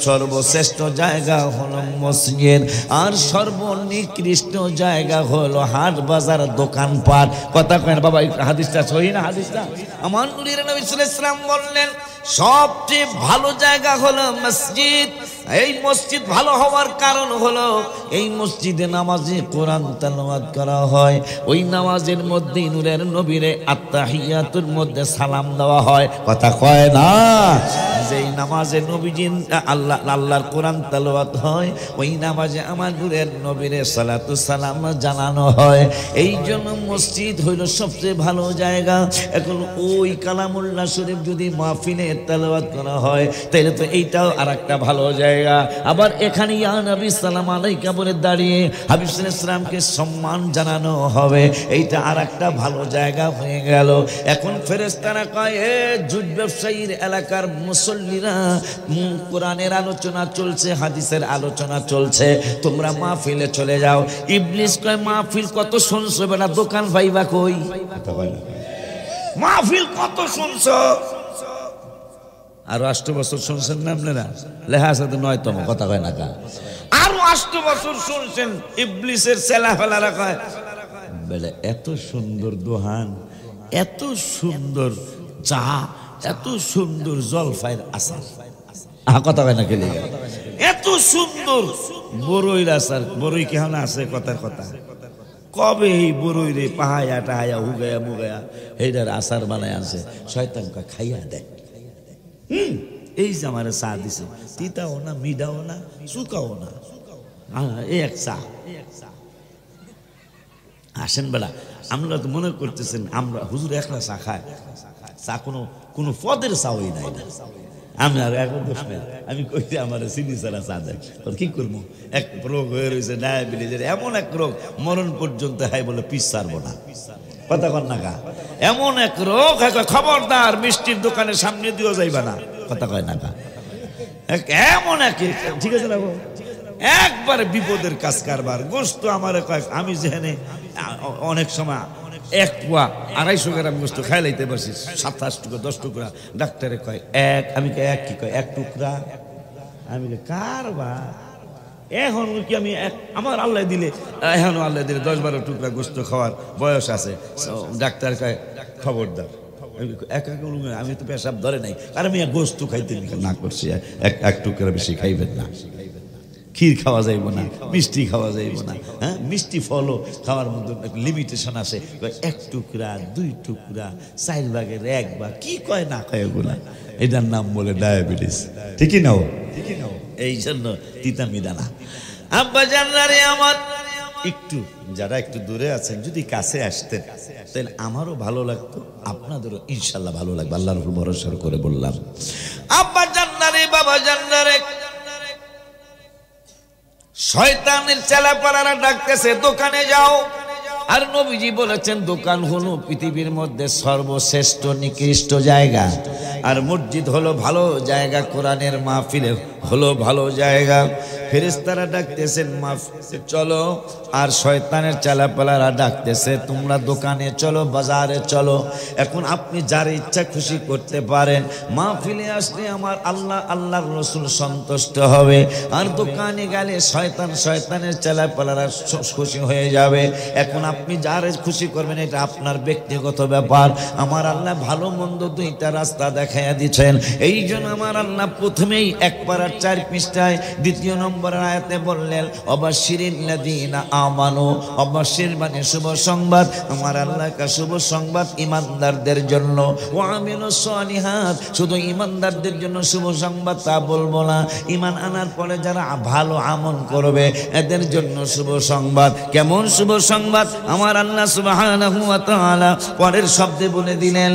সর্বশ্রেষ্ঠ জায়গা হলো মসজিদ, আর সর্বনিকৃষ্ট জায়গা হলো হাট বাজার দোকানপাট। কথা কয় না বাবা? হাদিসটা সহিহ না? হাদিসটা আমার নূরের নবী সাল্লাল্লাহু আলাইহি ওয়াসাল্লাম বললেন সবচেয়ে ভালো জায়গা হলো মসজিদ। এই মসজিদ ভালো হওয়ার কারণ হলো এই মসজিদে নামাজে কোরআন তেলাওয়াত করা হয়, ওই নামাজের মধ্যে নূরের নবীরে আত্তাহিয়াতুর মধ্যে সালাম দেওয়া হয়। কথা কয় না? যেই নামাজে নবীজি আল্লাহর কোরআন তেলাওয়াত হয়, ওই নামাজে আমার নূরের নবীরে সালাতু সালাম জানানো হয়। এই জন্য মসজিদ হইল সবচেয়ে ভালো জায়গা। এখন ওই কালামুল্লাহ শরীফ যদি মাহফিলে তেলাওয়াত করা হয় তাহলে তো এইটাও আরেকটা ভালো জায়গা। আবার এখানে ইয়া নবী সালাম আলাইকা বলে দাঁড়িয়ে হাবিব সাল্লাল্লাহু আলাইহি ওয়াসাল্লামকে সম্মান জানানো হবে, এইটা আরেকটা ভালো জায়গা হয়ে গেল। এখন ফেরেশতারা কয়, এ জুট ব্যবসায়ীর এলাকার মুসল্লিরা, কোরআনের আলোচনা চলছে, হাদিসের আলোচনা চলছে, তোমরা মাহফিলে চলে যাও। ইবলিস কয়, মাহফিল কত শুনছো বেটা, দোকান পাইবা কই? মাহফিল কত শুনছো? আর 8 বছর শুনছেন না আপনারা? লেখা আছে তো 9তম। কথা কয় না কা? আরো 8 বছর শুনছেন। ইবলিসের ছেলা ফেলারা কয়, বেটা এত সুন্দর দোহান, এত সুন্দর চা, এত সুন্দর জলফাইয়ের আচার। কথা কয় না? কেলে এত সুন্দর বড়ইর আচার, বড়ই কেমন আছে? কথার কথা কবে এই বড়ই রে পাহায়া টাহায়া হুগায়া মুগায়া এইটার আচার বানায় আছে, শয়তান কয় খাইয়া দেয়। এই যে আমার চা দিছে, তিতাও না, মিডাও না, চুকাও না, এই এক চা আসেন বেড়া। আমরা তো মনে করতেছেন আমরা হুজুর একলা চা খায়, চা কোনো পদের চাওই নাই না। আমি আর এখন দোষ নেই, আমি কইতে আমার চিনি ছাড়া চা দেয়, কি করবো? এক রোগ হয়ে রয়েছে ডায়াবেটিসের, এমন এক রোগ মরণ পর্যন্ত হাই বলে পিস ছাড়বো না, কথা কন না কা। এমন এক রোগ, খবরদার মিষ্টির দোকানের সামনে দিয়েও যাইবা না, কথা কয় না কা। এমন এক, ঠিক আছে না, একবারে বিপদের কাজ কারবার। গোস্ত আমার কয়, আমি যেখানে অনেক সময় 1 পোয়া 250 গ্রাম গোস্ত খাই লাইতে পারছি, 27 টুকরা 10 টুকরা, ডাক্তারে কয় এক, আমি কয় এক, কি কয় 1 টুকরা, আমি কারবার। এখন কি আমি আমার আল্লাহ দিলে, এখনো আল্লাহ দিলে 10-12 টুকরা গোস্ত খাওয়ার বয়স আছে। ডাক্তার কয় খবরদার, আমি তো পেশাব ধরে নাই, আর আমি গোস্ত খাইতে না করছি, 1 টুকরা বেশি খাইবেন না। ক্ষীর খাওয়া যাইব না, মিষ্টি খাওয়া যাইব না, হ্যাঁ মিষ্টি ফলও খাওয়ার মধ্যে লিমিটেশন আছে। 1 টুকরা 2 টুকরা 4 ভাগের 1 ভাগ, কি কয় না কয় এগুলা, এটার নাম বলে ডায়াবেটিস, ঠিকই নাও, ঠিকই নাও। এই জন্য তিতা মিদানা। আব্বা জানলারে আমার একটু, যারা একটু দূরে আছেন যদি কাছে আসতেন তাহলে আমারও ভালো লাগতো, আপনাদেরও ইনশাল্লাহ ভালো লাগবে, আল্লাহর উপর ভরসা করে বললাম। আব্বা জানলারে, বাবা জানলারে, শয়তানের চেলাপাড়ারা ডাকতেছে দোকানে যাও। আর নবীজি বলেছেন দোকান হলো পৃথিবীর মধ্যে সর্বশ্রেষ্ঠ নিকৃষ্ট জায়গা, আর মসজিদ হলো ভালো জায়গা, কোরআনের মাহফিলে হলো ভালো জায়গা। ফেরেশতারা ডাকতেছেন মাহফিলে চলো, আর শয়তানের চেলাপালারা ডাকতেছে তোমরা দোকানে চলো, বাজারে চলো। এখন আপনি যার ইচ্ছা খুশি করতে পারেন। মাহফিলে আসলে আমার আল্লাহ, আল্লাহর রাসূল সন্তুষ্ট হবে, আর দোকানে গেলে শয়তানের চেলাপালারা খুশি হয়ে যাবে। এখন আপনি যার খুশি করবেন এটা আপনার ব্যক্তিগত ব্যাপার। আমার আল্লাহ ভালো মন্দ 2টা রাস্তা দেখাইয়া দিচ্ছেন। এই জন্য আমার আল্লাহ প্রথমেই 1 পারার 4 পৃষ্ঠায় 2 নম্বরের আয়াতে বললেন অবাশশিরিল্লাযীনা আমানু, অবশ্যই মানে শুভ সংবাদ। আমার আল্লাহ কা শুভ সংবাদ ঈমানদারদের জন্য, ওয়া আমিলুস সালিহাত, শুধু ঈমানদারদের জন্য শুভ সংবাদ তা বলবো না, ঈমান আনার পরে যারা ভালো আমল করবে এদের জন্য শুভ সংবাদ। কেমন শুভ সংবাদ? আমার আল্লাহ সুবহানাহু ওয়া তাআলা পরের শব্দে বলে দিলেন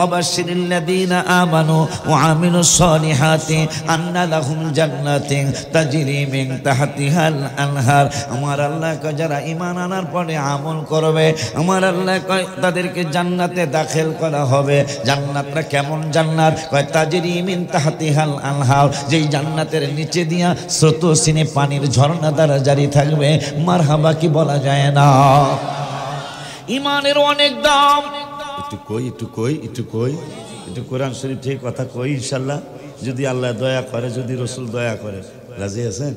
অবাশশিরিল্লাযীনা আমানু ওয়া আমিলুস সালিহাতি আন্না লাহুম জান্নাতিন তাজরি মিন তাহতিহাল আনহার। আমার আল্লাহ কয় যারা ঈমান আনার পরে আমল করবে, আমার আল্লাহ কয় তাদেরকে জান্নাতে দাখিল করা হবে। জান্নাতটা কেমন জান্নাত? কয় তাজরি মিন তাহতিহাল আনহার, যেই জান্নাতের নিচে দিয়া স্রোতস্বিনী পানির ঝর্ণা দ্বারা জারি থাকবে। মারহাবা কি বলা যায় না? ঈমানের অনেক দাম। একটু কোরআন শরীফ থেকে কথা কই ইনশাল্লাহ, যদি আল্লাহ দয়া করে, যদি রসুল দয়া করে। রাজি আছেন?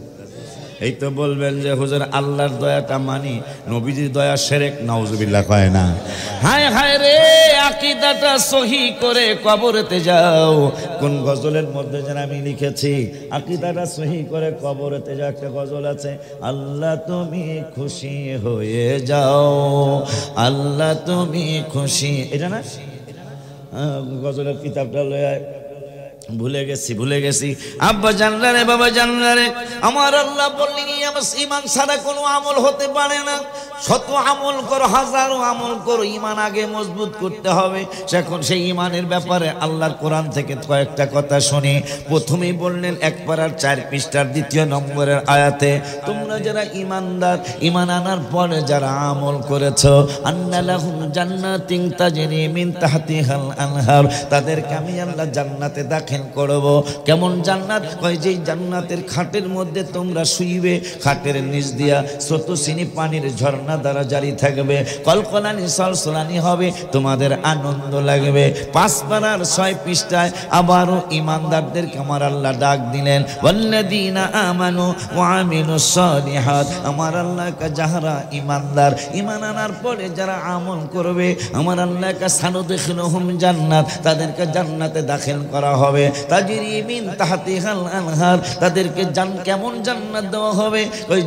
এই তো বলবেন যে হুজুর আল্লাহর দয়াটা মানি, নবীজির দয়া শিরক, নাউজুবিল্লাহ কয় না। হায় হায় রে, আকীদাটা সহি করে কবরেতে যাও। কোন গজলের মধ্যে যেন আমি লিখেছি, আকীদাটা সহি করে কবরেতে যাও। একটা গজল আছে, আল্লাহ তুমি খুশি হয়ে যাও, আল্লাহ তুমি খুশি, এটা না গজলের কিতাবটা লয়ে ভুলে গেছি। আব্বা জানলারে, বাবা জানলারে, আমার আল্লাহ বললেন ঈমান ছাড়া কোনো আমল হতে পারে না। শত আমল করো, হাজারো আমল করো, ঈমান আগে মজবুত করতে হবে। এখন সেই ঈমানের ব্যাপারে আল্লাহর কোরআন থেকে কয়েকটা কথা শুনি। প্রথমেই বললেন 1 পারার 4 পৃষ্ঠার 2 নম্বরের আয়াতে, তোমরা যারা ঈমানদার, ঈমান আনার পরে যারা আমল করেছো, আন্না লাহুম জান্নাতিন তাজরি মিন তাহতিহাল আনহার, তাদেরকে আমি আল্লাহ জান্নাতে দাখিল করব। কেমন জান্নাত? কয় যেই জান্নাতের খাটের মধ্যে তোমরা শুইবে, খাটের নিচ দিয়া স্রোতস্বিনী পানির ঝর্ণা দ্বারা জারি থাকবে, কলকলানি সলসলানি হবে, তোমাদের আনন্দ লাগবে। 5 পারার 6 পৃষ্ঠায় আবারও ঈমানদারদেরকে আমার আল্লাহ ডাক দিলেন ওয়াল্লাযীনা আমানু ওয়া আমিলুস সালিহাত। আমার আল্লাহ কা যারা ঈমানদার, ঈমান আনার পরে যারা আমল করবে, আমার আল্লাহ কা সানুদখিলুহুম জান্নাত, তাদেরকে জান্নাতে দাখিল করা হবে। তাজরি মিন তাহতিহাল আনহার, তাদেরকে কেমন জান্নাত দেওয়া হবে? ওই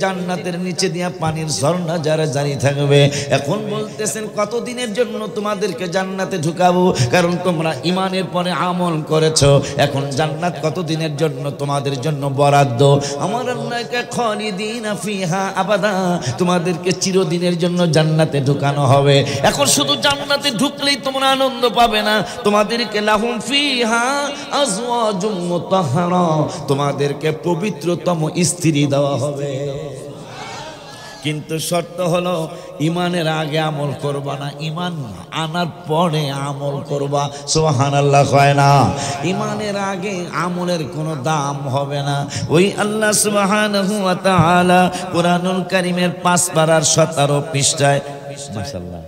জান্নাতের নিচে দিয়া পানির ঝর্ণা নাজার জারি থাকবে। এখন বলতেছেন কতদিনের জন্য তোমাদেরকে জান্নাতে ঢুকাবো, কারণ তোমরা ঈমানের পরে আমল করেছো। এখন জান্নাত কতদিনের জন্য তোমাদের জন্য বরাদ্দ। আমার আল্লাহকে খালিদিনা ফিহা আবাদা, তোমাদেরকে চিরদিনের জন্য জান্নাতে ঢুকানো হবে। এখন শুধু জান্নাতে ঢুকলেই তোমরা আনন্দ পাবে না, তোমাদেরকে লাহুম ফিহা আজওয়াজুম মুতাহহারা, তোমাদেরকে পবিত্রতম স্ত্রী দেওয়া হবে। কিন্তু শর্ত হলো ঈমানের আগে আমল করবা না, ঈমান আনার পরে আমল করবা। সুবহানাল্লাহ কয় না? ঈমানের আগে আমলের কোনো দাম হবে না। ওই আল্লাহ সুবহানাহু ওয়া তাআলা কুরআনুল কারীমের 5 পারার 17 পৃষ্ঠায়, মাশাআল্লাহ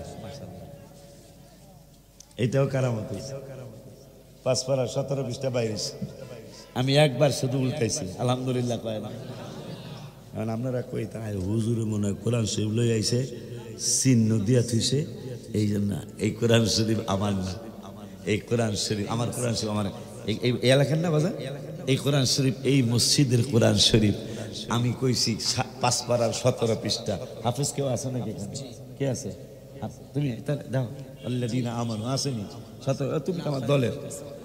এটাও কারামত, 5 পারার 17 পৃষ্ঠা বাইরে। আমি একবার শুধু উল্টাইছি, আলহামদুলিল্লাহ কয় না? কারণ আপনারা কই তাই হুজুরে মনে হয় কোরআন শরীফ লই আইছে, চিহ্ন দিয়া থুইছে, এই জন্য এই কোরআন শরীফ আমার না, এই কোরআন শরীফ আমার, কোরআন শরীফ আমার এই এলাকার না বাজার, এই কোরআন শরীফ এই মসজিদের কোরআন শরীফ। আমি কইছি 5 পারার 17 পৃষ্ঠা। হাফেজ কেউ আছে নাকি? কে আছে? তুমি দাও, আল্লাযীনা আমানু আসেনি 17। তুমি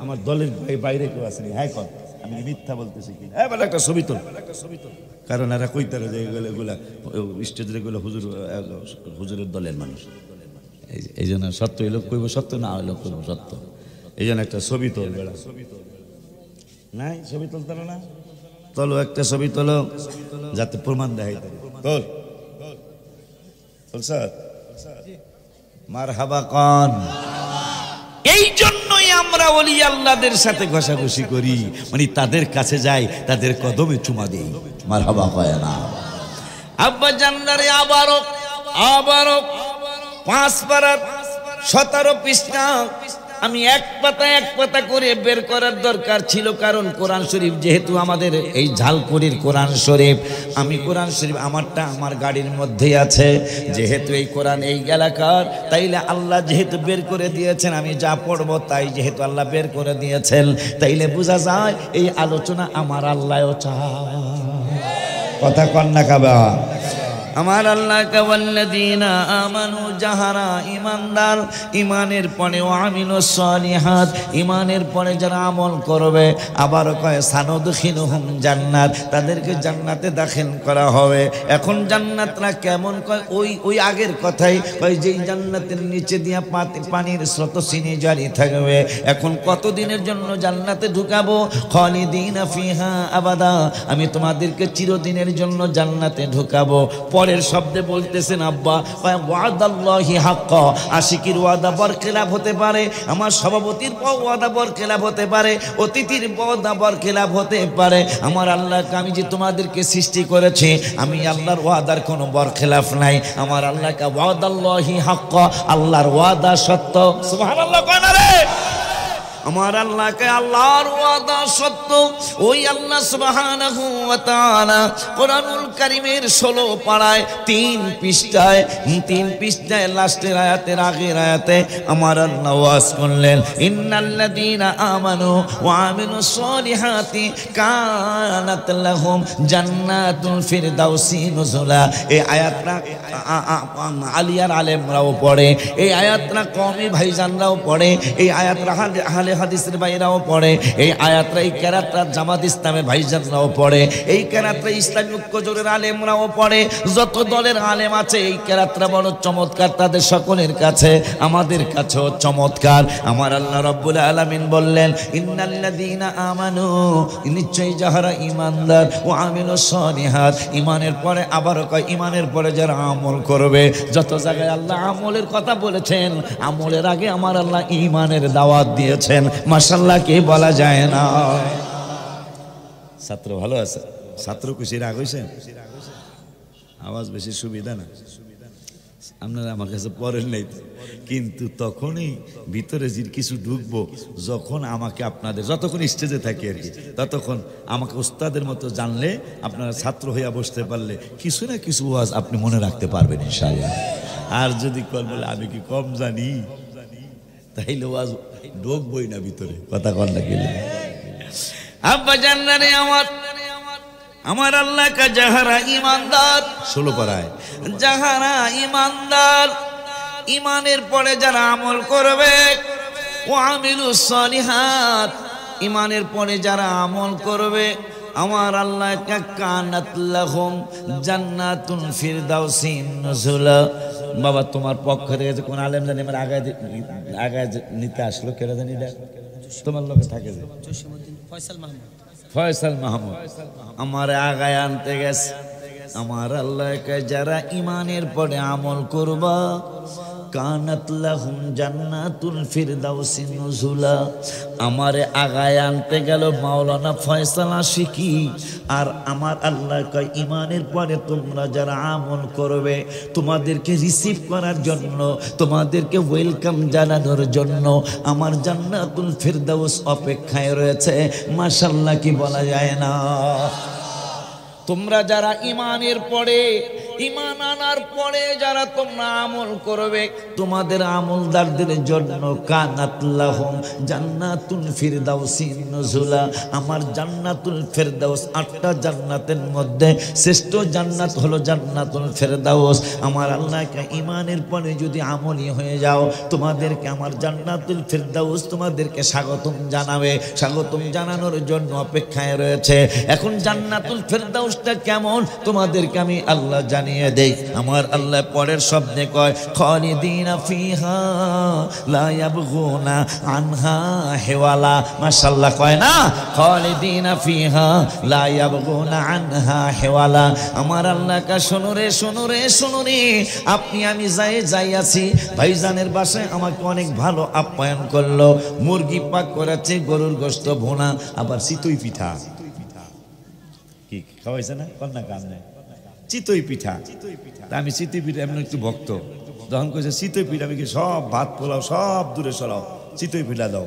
আমার দলের বাইরে কেউ আসেনি? হ্যাঁ কর, আমি মিথ্যা বলতেছি কি? হ্যাঁ বলে একটা ছবি তোল, কারণ এরা কইতারে যে এগুলা স্টেজের এগুলো হুজুরের দলের মানুষ। এই জন্য সত্য হইলো কইব সত্য, না হইলো কইব সত্য। এই জন্য একটা ছবি তোল, বেড়া নাই ছবি তুলতে না, তোলো একটা ছবি তোলো, যাতে প্রমাণ দেখাই। তোল স্যার, মারহাবা কন। এই জন্যই আমরা ওলি আল্লাহদের সাথে ঘষাঘষি করি, মানে তাদের কাছে যাই, তাদের কদমে চুমা দিই। মারহাবা কয় না? আব্বা জান্নারে আবারও 5 পারার 17 পৃষ্ঠা আমি এক পাতা করে বের করার দরকার ছিল, কারণ কোরআন শরীফ যেহেতু আমাদের এই ঝালকুড়ির কোরআন শরীফ, আমি কোরআন শরীফ আমারটা আমার গাড়ির মধ্যেই আছে, যেহেতু এই কোরআন এই এলাকার, তাইলে আল্লাহ যেহেতু বের করে দিয়েছেন, আমি যা পড়বো তাই যেহেতু আল্লাহ বের করে দিয়েছেন, তাইলে বোঝা যায় এই আলোচনা আমার আল্লাহও চায়। কথা কন না কাবা? আমার আল্লাহ কাওয়াল্লাযীনা আমানু, যাহারা ঈমানদার, ঈমানের পরে ওয়ামিলুস সালিহাত, ঈমানের পরে যারা আমল করবে, আবার কয় সানুদখিলুহুম জান্নাত, তাদেরকে জান্নাতে দাখিল করা হবে। এখন জান্নাতরা কেমন? কয় ওই আগের কথাই কয়, যেই জান্নাতের নিচে দিয়া পানির স্রোতস্বিনী জারি থাকবে। এখন কতদিনের জন্য জান্নাতে ঢুকাবো? খালিদিনা ফিহা আবাদা, আমি তোমাদেরকে চিরদিনের জন্য জান্নাতে ঢুকাবো। পরের শব্দে বলতেছেন আব্বা, ওয়াদাল্লাহি হাক্কা, আশিকির ওয়াদা বরখেলাপ হতে পারে, আমার সভাপতির ওয়াদা বরখেলাপ হতে পারে, অতিথির ওয়াদা বরখেলাপ হতে পারে। আমার আল্লাহকে, আমি যে তোমাদেরকে সৃষ্টি করেছি, আমি আল্লাহর ওয়াদার কোনো বরখেলাপ নাই। আমার আল্লাহকে ওয়াদাল্লাহি হাক্কা, আল্লাহর ওয়াদা সত্য। সুবহানাল্লাহ কয় না রে? আমার আল্লাহকে আল্লাহর ওয়াদা সত্য। ওই আল্লাহ সুবহানাহু ওয়া তাআলা কোরআনুল কারীমের 16 পারায় 3 পৃষ্ঠায় লাস্টের আয়াতের আগের আয়াতে আমার আল্লাহ ওয়াজ করলেন, ইন্নাল্লাযীনা আমানু ওয়া আমিলুস সলিহাতি কানাত লাহুম জান্নাতুল ফিরদাউসি নুজুলা। এই আয়াতটা আলিয়ার আলেমরাও পড়ে, এই আয়াতটা কওমি ভাইজানরাও পড়ে, এই আয়াতটা আহলে হাদিসের ভাইরাও পড়ে, এই আয়াতটা এই কেরাতটা জামাত ইসলামের ভাইজানরাও পড়ে, এই কেরাতটা ইসলামী ঐক্য জোটের আলেমরাও পড়ে। যত দলের আলেম আছে এই কেরাতটা বড় চমৎকার, তাদের সকলের কাছে, আমাদের কাছেও চমৎকার। আমার আল্লাহ রাব্বুল আলামিন বললেন, ইন্নাল্লাযীনা আমানু, নিশ্চয়ই যাহারা ঈমানদার, ও আমিলুস সলিহাত, ঈমানের পরে আবার কয় ঈমানের পরে যারা আমল করবে। যত জায়গায় আল্লাহ আমলের কথা বলেছেন, আমলের আগে আমার আল্লাহ ঈমানের দাওয়াত দিয়েছেন। মাশাআল্লাহ, কে বলা যায় না? ছাত্র ভালো আছে? ছাত্র খুশি রাগ হয়েছে? আওয়াজ বেশি সুবিধা না, আপনারা আমার কাছে পড়েন নাই, কিন্তু তখনই ভিতরে যে কিছু ঢুকবো, যখন আমাকে আপনাদের, যতক্ষণ স্টেজে থাকি আর কি, ততক্ষণ আমাকে ওস্তাদের মতো জানলে, আপনারা ছাত্র হইয়া বসতে পারলে কিছু না কিছু ওয়াজ আপনি মনে রাখতে পারবেন ইনশাআল্লাহ। আর যদি কল বলে আমি কি কম জানি, তাইলে ওয়াজ ঢুকবই না ভিতরে। কথা কল না গেলে আব্বা জান্নারে আমার আমার আল্লাহ কা যাহারা ঈমানদার 16 পারায় যাহারা ঈমানদার ঈমানের পরে যারা আমল করবে ওয়া আমিলুস সলিহাত ঈমানের পরে যারা আমল করবে আমার আল্লাহ কা কানাত লাহুম জান্নাতুন ফিরদাউসিন নুজুলা। বাবা তোমার পক্ষ থেকে কোন আলেম জানি আমার আগায় নিতে আসলো কেরা জানি দেখ তোমার লগে থাকে যে ফয়সাল মাহমুদ আমার আগায় আনতে গেছে। আমার আল্লাহ কে যারা ঈমানের পরে আমল করবা কানাত লাহুম জান্নাতুল ফিরদাউসিন নুজুলা। আমারে আগায় আনতে গেল মাওলানা ফয়সাল আশিকি। আর আমার আল্লাহ কয় ঈমানের পরে তোমরা যারা আমল করবে তোমাদেরকে রিসিভ করার জন্য তোমাদেরকে ওয়েলকাম জানানোর জন্য আমার জান্নাতুল ফিরদাউস অপেক্ষায় রয়েছে। মাশাআল্লাহ কি বলা যায় না। তোমরা যারা ঈমানের পরে ঈমান আনার পরে যারা তোমরা আমল করবে তোমাদের আমলদারদের জন্য কানাত লাহুম জান্নাতুল ফিরদাউসিন নুজুলা। আমার জান্নাতুল ফিরদাউস 8টা জান্নাতের মধ্যে শ্রেষ্ঠ জান্নাত হলো জান্নাতুল ফিরদাউস। আমার আল্লাহকে ঈমানের পরে যদি আমলি হয়ে যাও তোমাদেরকে আমার জান্নাতুল ফিরদাউস তোমাদেরকে স্বাগতম জানাবে। স্বাগতম জানানোর জন্য অপেক্ষায় রয়েছে। এখন জান্নাতুল ফিরদাউসটা কেমন তোমাদেরকে আমি আল্লাহ জানিয়ে দেই। আমার আল্লাহ পরের শব্দে কয় খালিদিনা ফিহা লা ইয়াবগুনা আনহা হিওয়ালা। মাশাআল্লাহ কয় না খালিদিনা ফিহা লা ইয়াবগুনা আনহা হিওয়ালা। আমার আল্লাহ কা শোনো রে শোনো রে শোনো রে আপনি আমি যাই আছি ভাইজানের বাসায় আমাকে অনেক ভালো আপ্যায়ন করলো। মুরগি পাক করেছে গরুর গোশত ভুনা আবার চিতই পিঠা কি খাওয়াইছে না কন্যা কাম নাই চিতই পিঠা। আমি চিতই পিঠা এমন একটু ভক্ত যখন কইছে চিতই পিঠা আমি কি সব ভাত পোলাও সব দূরে সরাও চিতই পিঠা দাও।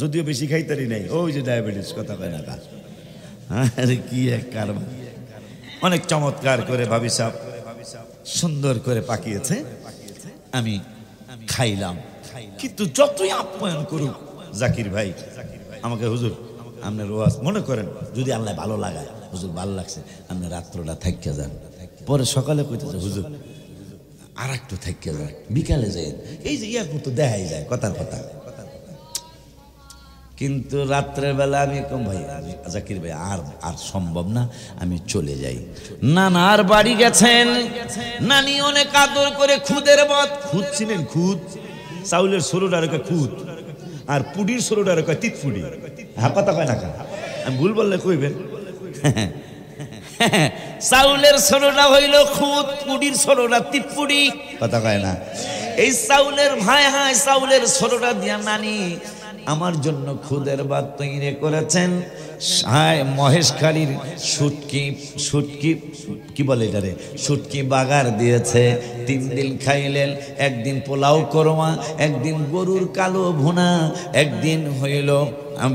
যদিও বেশি খাইতারি নাই ওই যে ডায়াবেটিস কথা কয় না কার। আরে কি এক কারবার। অনেক চমৎকার করে ভাবি সাহেব সুন্দর করে পাকিয়েছে। আমি খাইলাম কিন্তু যতই আপ্যায়ন করুক জাকির ভাই আমাকে হুজুর আপনার ওয়াজ মনে করেন যদি আল্লাহ ভালো লাগায় হুজুর ভালো লাগছে আপনি রাত্রটা থাইকা যান। পরে সকালে কইতেছে হুজুর আর একটু থাইকা যান বিকালে যাই। এই যে ইয়ার মতো দেখাই যায় কথার কথা। কিন্তু রাত্রের বেলা আমি কম ভাই জাকির ভাই আর সম্ভব না আমি চলে যাই। নানার বাড়ি গেছেন নানি অনেক আদর করে খুদের মত খুদ ছিলেন খুদ চাউলের সরুটার খুদ আর পুডির সরুটার তিত পুডি। হ্যাঁ কথা কয় না আমি ভুল বললে কইবেন। চাউলের সরোটা হইল খুদ পুডির সরোটা তিপুড়ি কথা কয় না। এই চাউলের ভাই হাই চাউলের সরোটা দিয়া নানি আমার জন্য খুদের ভাত তৈরি করেছেন। মহেশখালীর শুটকি কি বলে এটারে শুটকি বাগার দিয়েছে। 3 দিন খাইলেন। একদিন পোলাও কোরমা একদিন গরুর কালো ভুনা একদিন হইল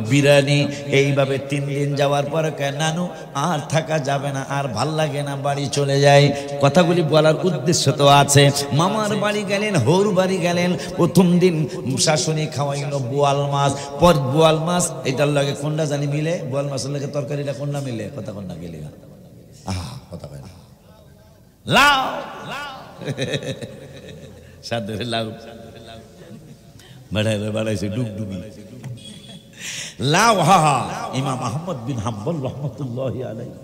বিরিয়ানি। এইভাবে 3 দিন যাওয়ার পরে নানু আর থাকা যাবে না আর ভাল লাগে না বাড়ি চলে যায়। কথাগুলি বলার উদ্দেশ্য তো আছে। মামার বাড়ি গেলেন হৌর বাড়ি গেলেন। প্রথম দিন শাশুড়ি খাওয়াইল বোয়াল মাছ। পর বোয়াল মাছ এটার লাগে কোনটা জানি মিলে বোয়াল মাছের লাগে তরকারিটা কোনটা মিলে কথা কোনটা গেলে কথা কয় লাউ সাদের লাউ বাড়াইছে ডুগডুগি লাউ। ইমাম আহমদ বিন হাম্বল রহমতুল্লাহি আলাইহি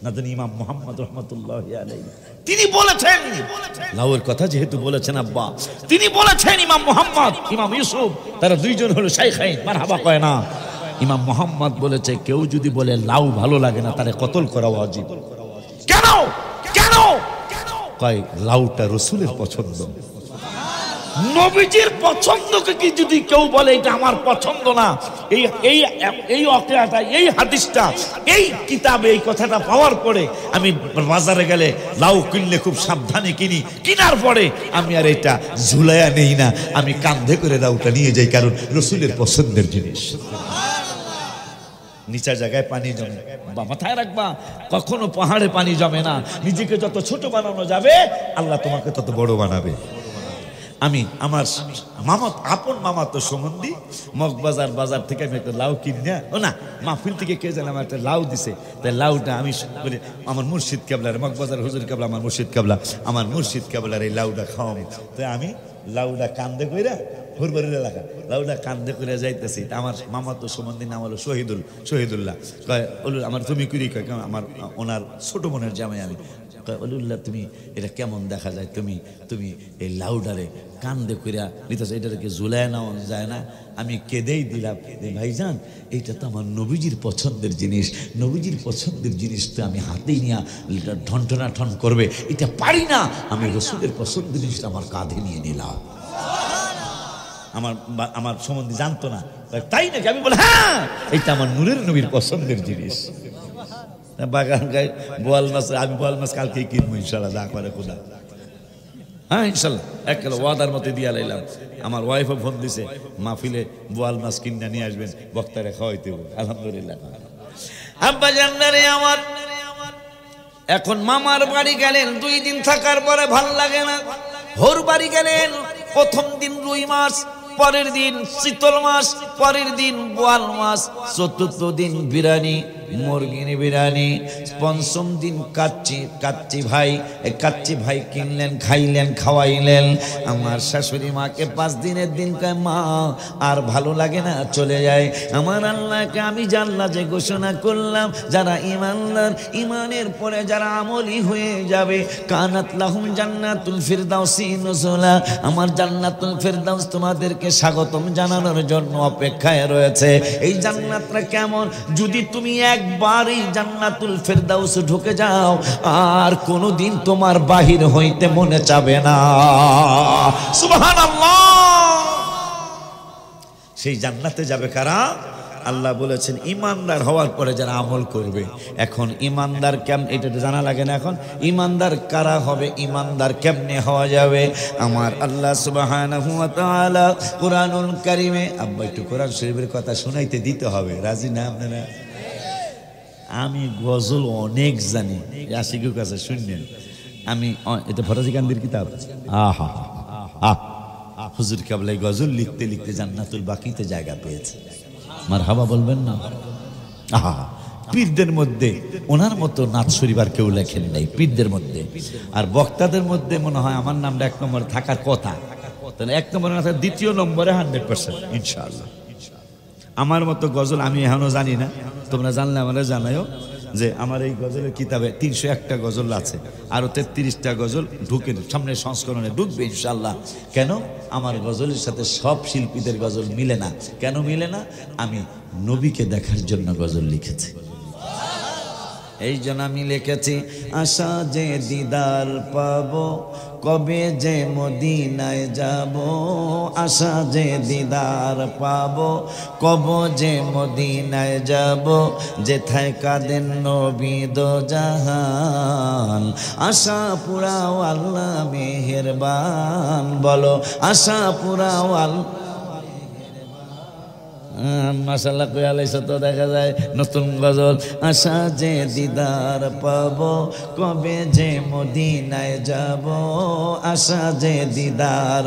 না জানি ইমাম মুহাম্মদ রহমতুল্লাহি আলাইহি তিনি বলেছেন লাউয়ের কথা যেহেতু বলেছেন আব্বা তিনি বলেছেন ইমাম মুহাম্মদ ইমাম ইউসুফ তারা দুইজন হলো শাইখাইন মারহাবা কয় না। ইমাম মুহাম্মদ বলেছে কেউ যদি বলে লাউ ভালো লাগে না তারে কতল করা ওয়াজিব। কেন কেন কয় লাউটা রাসূলের পছন্দ। নবীজির পছন্দকে কি যদি কেউ বলে এটা আমার পছন্দ না এই এই এই অকেয়াটা এই হাদিসটা এই কিতাবে এই কথাটা পাওয়ার পরে আমি বাজারে গেলে লাউ কিনলে খুব সাবধানে কিনি। কেনার পরে আমি আর এটা ঝুলাইয়া নেই না আমি কাঁধে করে লাউটা নিয়ে যাই কারণ রাসূলের পছন্দের জিনিস। নিচা জায়গায় পানি জমে বা মাথায় রাখবা কখনো পাহাড়ে পানি জমে না। নিজেকে যত ছোট বানানো যাবে আল্লাহ তোমাকে তত বড় বানাবে। আমি আমার মামা আপন মামাতো সম্বন্ধী মগবাজার বাজার থেকে আমি একটা লাউ কিনে ও না মাহফিল থেকে কে জানে আমার একটা লাউ দিছে, তাই লাউটা আমি আমার মুর্শিদ কেবলার মগবাজার হুজুর কেবলা আমার মুর্শিদ কেবলা আমার মুর্শিদ কেবলার এই লাউটা খাওয়াবো। তাই আমি লাউটা কান্দে কইরা হুরবাড়ির এলাকা লাউটা কান্দে করে যাইতেছি। আমার মামাতো সম্বন্ধী নাম হলো শহীদুল্লাহ। কয় আমার তুমি কুড়ি কয় আমার ওনার ছোট বোনের জামাই আমি। অলিউল্লাহ তুমি এটা কেমন দেখা যায়, তুমি এই লাউডারে কান্দে কইরা নিতেছ, এটাকে ঝুলায় নেওয়া যায় না? আমি কেঁদেই দিলাম যে ভাইজান এইটা তো আমার নবীজির পছন্দের জিনিস, নবীজির পছন্দের জিনিস তো আমি হাতেই নিয়ে এটা ঠনঠনা ঠন করবে এটা পারি না, আমি রসুলের পছন্দের জিনিসটা আমার কাঁধে নিয়ে নিলাম। আমার সম্বন্ধে জানতো না, তাই নাকি? আমি বলি হ্যাঁ এইটা আমার নূরের নবীর পছন্দের জিনিস। বাগান গায়ে বোয়াল মাছ, আমি বোয়াল মাছ কালকে কিনবো ইনশাল্লাহ, যা করে খোদা। হ্যাঁ ইনশাল্লাহ এক কিলো ওয়াদার মতো দিয়া লাইলাম। আমার ওয়াইফও ফোন দিছে মাহফিলে বোয়াল মাছ কিনে নিয়ে আসবেন, বক্তারে খাওয়াইতে হবে। আলহামদুলিল্লাহ। আব্বা জান্নারে আমার এখন মামার বাড়ি গেলেন, 2 দিন থাকার পরে ভাল লাগে না। হোর বাড়ি গেলেন, প্রথম দিন রুই মাছ, পরের দিন শীতল মাছ, পরের দিন বোয়াল মাছ, চতুর্থ দিন বিরিয়ানি, মুরগির বিরিয়ানি, পঞ্চম দিন কাচ্চি ভাই কিনলেন, খাইলেন, খাওয়াইলেন। আমার শাশুড়ি মাকে 5 দিনের দিন কয় মা আর ভালো লাগে না, চলে যায়। আমার আল্লাহকে আমি জানলা যে ঘোষণা করলাম যারা ইমানদার, ইমানের পরে যারা আমলি হয়ে যাবে, কানাত লাহুম জান্নাতুল ফিরদাউসি নুজুলা, আমার জান্নাতুল ফিরদাউস তোমাদেরকে স্বাগতম জানানোর জন্য অপেক্ষায় রয়েছে। এই জান্নাতটা কেমন? যদি তুমি একবার এই জান্নাতুল ফিরদাউস ঢুকে যাও আর কোনোদিন তোমার বাহির হইতে মনে চাবে না। সুবহানাল্লাহ। সেই জান্নাতে যাবে কারা? আল্লাহ বলেছেন ইমানদার হওয়ার পরে যারা আমল করবে। এখন ইমানদার কেমন এটা জানা লাগে না। এখন ইমানদার কারা হবে, ইমানদার কেমনে হওয়া যাবে? আমার আল্লাহ সুবহানাহু ওয়া তাআলা কুরআনুল কারীমে, আব্বা একটু কোরআন শরীফের কথা শোনাইতে দিতে হবে, রাজি না আপনারা? আমি গজল অনেক জানি, আশিকের কাছে শুনলেন। আমি এটা ফরাজি কান্দির কিতাব, আহা হুজুর কেবলা গজল লিখতে লিখতে জান্নাতুল বাকিতে জায়গা পেয়েছে। মারহাবা বলবেন না? আহা পীরদের মধ্যে ওনার মতো নাচ শরীফার কেউ লেখেন নাই পীরদের মধ্যে। আর বক্তাদের মধ্যে মনে হয় আমার নামটা 1 নম্বরে থাকার কথা, তাহলে 1 নম্বরে না, 2য় নম্বরে 100% ইনশাআল্লাহ। আমার মতো গজল আমি এখনো জানি না, তোমরা জানলে আমাদের জানাইও যে আমার এই গজলের কিতাবে 301টা গজল আছে, আরো 33টা গজল ঢুকে সামনে সংস্করণে ঢুকবে ইনশাআল্লাহ। কেন? আমার গজলের সাথে সব শিল্পীদের গজল মিলে না। কেন মিলে না? আমি নবীকে দেখার জন্য গজল লিখেছি। এই জন্য আমি লিখেছি আশা যে দিদার পাবো, কবে যে মদিনায় যাব, আশা যে দিদার পাবো, কবে যে মদিনায় যাব, যেথায় কাঁদেন নবী দো জাহান, আশা পুরাও আল্লাহ মেহেরবান, বলো আশা পুরাও আল্লাহ। মাশাআল্লাহ কই আলাইছে তো দেখা যায় নতুন গজল। আশা যে দিদার পাবো, কবে যে মদিনায় যাব, আশা যে দিদার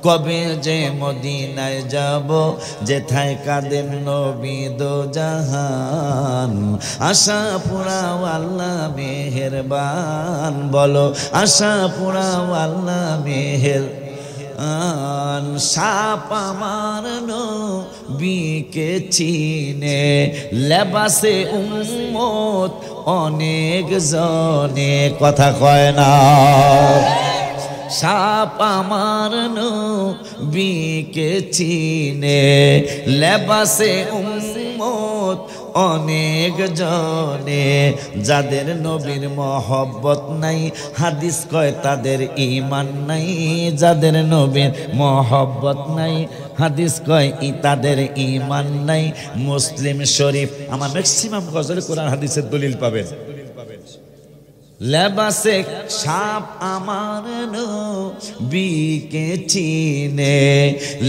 কবে যে মদিনায় যাব, যেথায় কাঁদেন নবী দো জাহান, আশা পুরাও আল্লাহ মেহেরবান, বলো আশা পুরাও আল্লাহ মেহের। সাপ আমার নবীকে চিনে, লেবাসে উম্মত অনেক জনে, কথা কয় না। সাপ আমার নবীকে চিনে, লেবাসে উম্মত অনেক জনে, যাদের নবীর মহব্বত নাই, হাদিস কয় তাদের ঈমান নাই, যাদের নবীর মহব্বত নাই, হাদিস কয় তাদের ঈমান নাই। মুসলিম শরীফ আমার ম্যাক্সিমাম গজল কোরআন হাদিসের দলিল পাবেন। লেবাসে সাপ আমার নবীকে চিনে,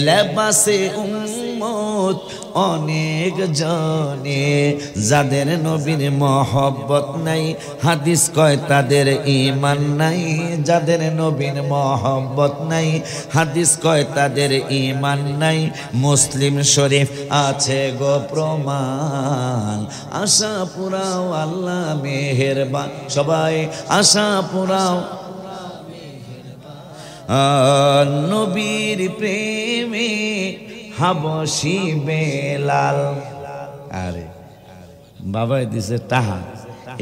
লেবাসে উম্মত উম্মত অনেক জনে, যাদের নবীর মহব্বত নাই, হাদিস কয় তাদের ঈমান নাই। যাদের নবীর মহব্বত নাই, হাদিস কয় তাদের ঈমান নাই। মুসলিম শরীফ আছে গো প্রমাণ। আশা পুরাও আল্লাহ মেহেরবান, সবাই আশা পুরাও নবীর প্রেমে হাবশি বেলাল। আরে বাবাই দিছে টাহা,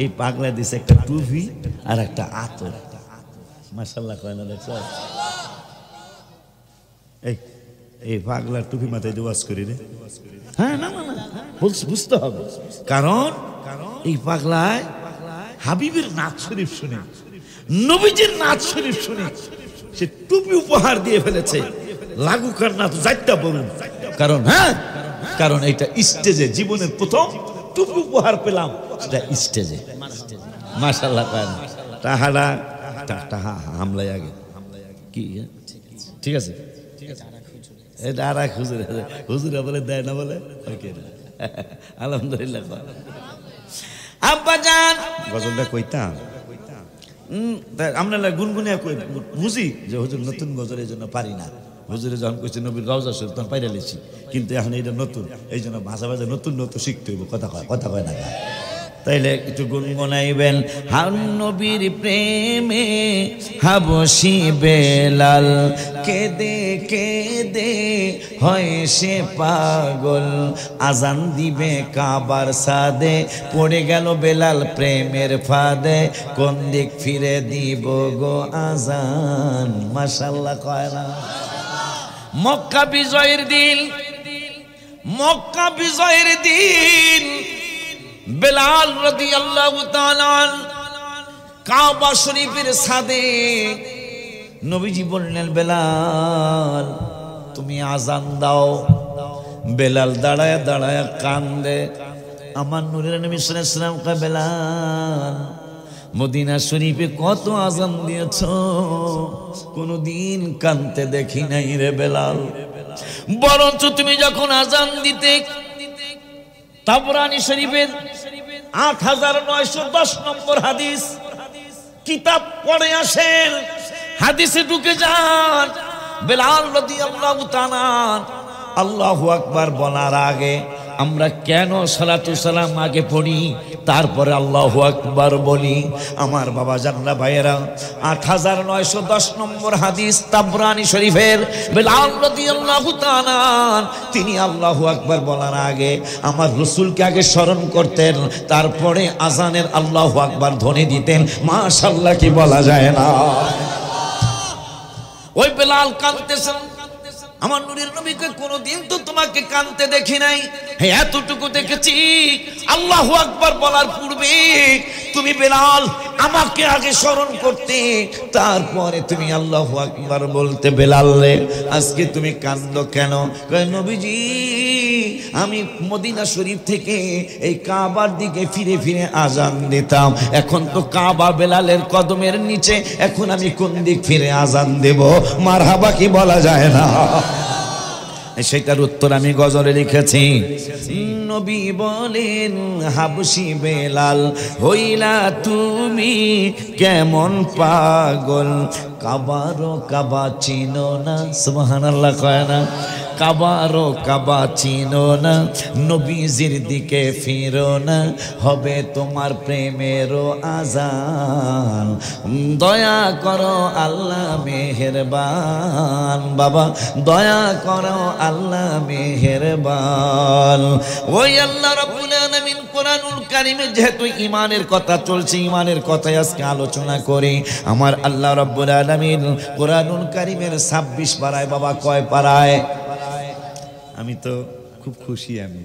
এই পাগলা দিছে একটা টুপি আর একটা আতর। মাশাআল্লাহ কয় না, দেখছো? এই পাগলা টুপি মাথায় দিয়ে ওয়াজ করি রে। হ্যাঁ, না না না, বুঝতে হবে, কারণ এই পাগলায় হাবিবের নাচ শরীফ শুনে, নবীজির নাচ শরীফ শুনে সে টুপি উপহার দিয়ে ফেলেছে। লাগুক আর না তো যাইটা বলুন, কারণ কারণ এটা স্টেজে জীবনের প্রথম টুপি উপহার পেলাম, সেটা স্টেজে। মাশাআল্লাহ কয় না, টাহারা টাহা হামলাই আগে কি ঠিক আছে। এটা আর এক হুজুর, হুজুরা বলে দেয় না, বলে আলহামদুলিল্লাহ। আব্বা জান গজলটা কইতাম, আমরা গুনগুনিয়া বুঝি যে হুজুর নতুন গজল, এই জন্য পারি না। হুজুরে যখন কইছে নবীর রওজা শরীফ তখন পাইরা লেছি, কিন্তু এখন এটা নতুন, এই জন্য ভাষা ভাষা নতুন নতুন শিখতে হইব। কথা কয় না, তাইলে একটু গুনগুনাইবেন। হান নবীর প্রেমে হাবশি বেলাল, কেঁদে কেঁদে হয় সে পাগল। আজান দিবে কাবার সাদে, পড়ে গেল বেলাল প্রেমের ফাঁদে। কোন দিক ফিরে দিব গো আজান। মাশাআল্লাহ কয় না। মক্কা বিজয়ের দিন, মক্কা বিজয়ের দিন বেলাল রাদিয়াল্লাহু তাআলা কাবা শরীফের ছাদে নবীজি বললেন, বেলাল তুমি আজান দাও। বেলাল দাঁড়ায় দাঁড়ায় কান্দে। আমার নূরের নবী সাল্লাল্লাহু আলাইহি ওয়াসাল্লাম কয়, বেলাল মদিনা শরীফে কত আজান দিয়েছ, কোনদিন কানতে দেখি নাই রে বেলাল। বরঞ্চ তুমি যখন আজান দিতে তাবরানী শরীফের 8910 নম্বর হাদিস কিতাব পড়ে আসেন, হাদিসে ঢুকে যান। বেলাল রাদিয়াল্লাহু তাআলা আল্লাহু আকবার বলার আগে আমরা কেন সালাতু সালাম আগে পড়ি, তারপরে আল্লাহু আকবার বলি? আমার বাবা জানলা ভাইয়েরা, 8910 নম্বর হাদিস তাবরানী শরীফের, বেলাল রাদিয়াল্লাহু তাআলা তিনি আল্লাহু আকবার বলার আগে আমার রাসূলকে আগে স্মরণ করতেন, তারপরে আজানের আল্লাহু আকবার ধ্বনি দিতেন। মাশাআল্লাহ কি বলা যায় না? ওই বেলাল কাঁদতেছেন। আমার নূরের নবীকে কোনদিন তো তোমাকে কাঁদতে দেখি নাই, এতটুকু দেখেছি আল্লাহু আকবার বলার পূর্বে তুমি বেলাল আমাকে আগে স্মরণ করতে, তারপরে তুমি আল্লাহু আকবার বলতে। বেলাল রে আজকে তুমি কাঁদো কেন? নবীজি আমি মদিনা শরীফ থেকে এই কাবার দিকে ফিরে ফিরে আজান দিতাম, এখন তো কাবা বেলালের কদমের নিচে, এখন আমি কোন দিক ফিরে আজান দেব? মারহাবা কি বলা যায় না? সেটার উত্তর আমি গজলে লিখেছি। নবী বলেন, হাবশি বেলাল হইলা তুমি কেমন পাগল, কাবারো কাবা চিনো না। সুবহানাল্লাহ কয় না? কাবারো কাবা চিনো না, নবীজির দিকে ফিরো না, হবে তোমার প্রেমেরও আজান। দয়া করো আল্লাহ মেহেরবান, বাবা দয়া করো আল্লাহ মেহেরবান। ওই আল্লাহ রাব্বুল আলামিন কোরআনুল কারীমে যেহেতু ঈমানের কথা চলছে, ঈমানের কথাই আজকে আলোচনা করি। আমার আল্লাহ রাব্বুল আলামিন কোরআনুল কারীমের 26 পারায়, বাবা কয় পারায়? আমি তো খুব খুশি, আমি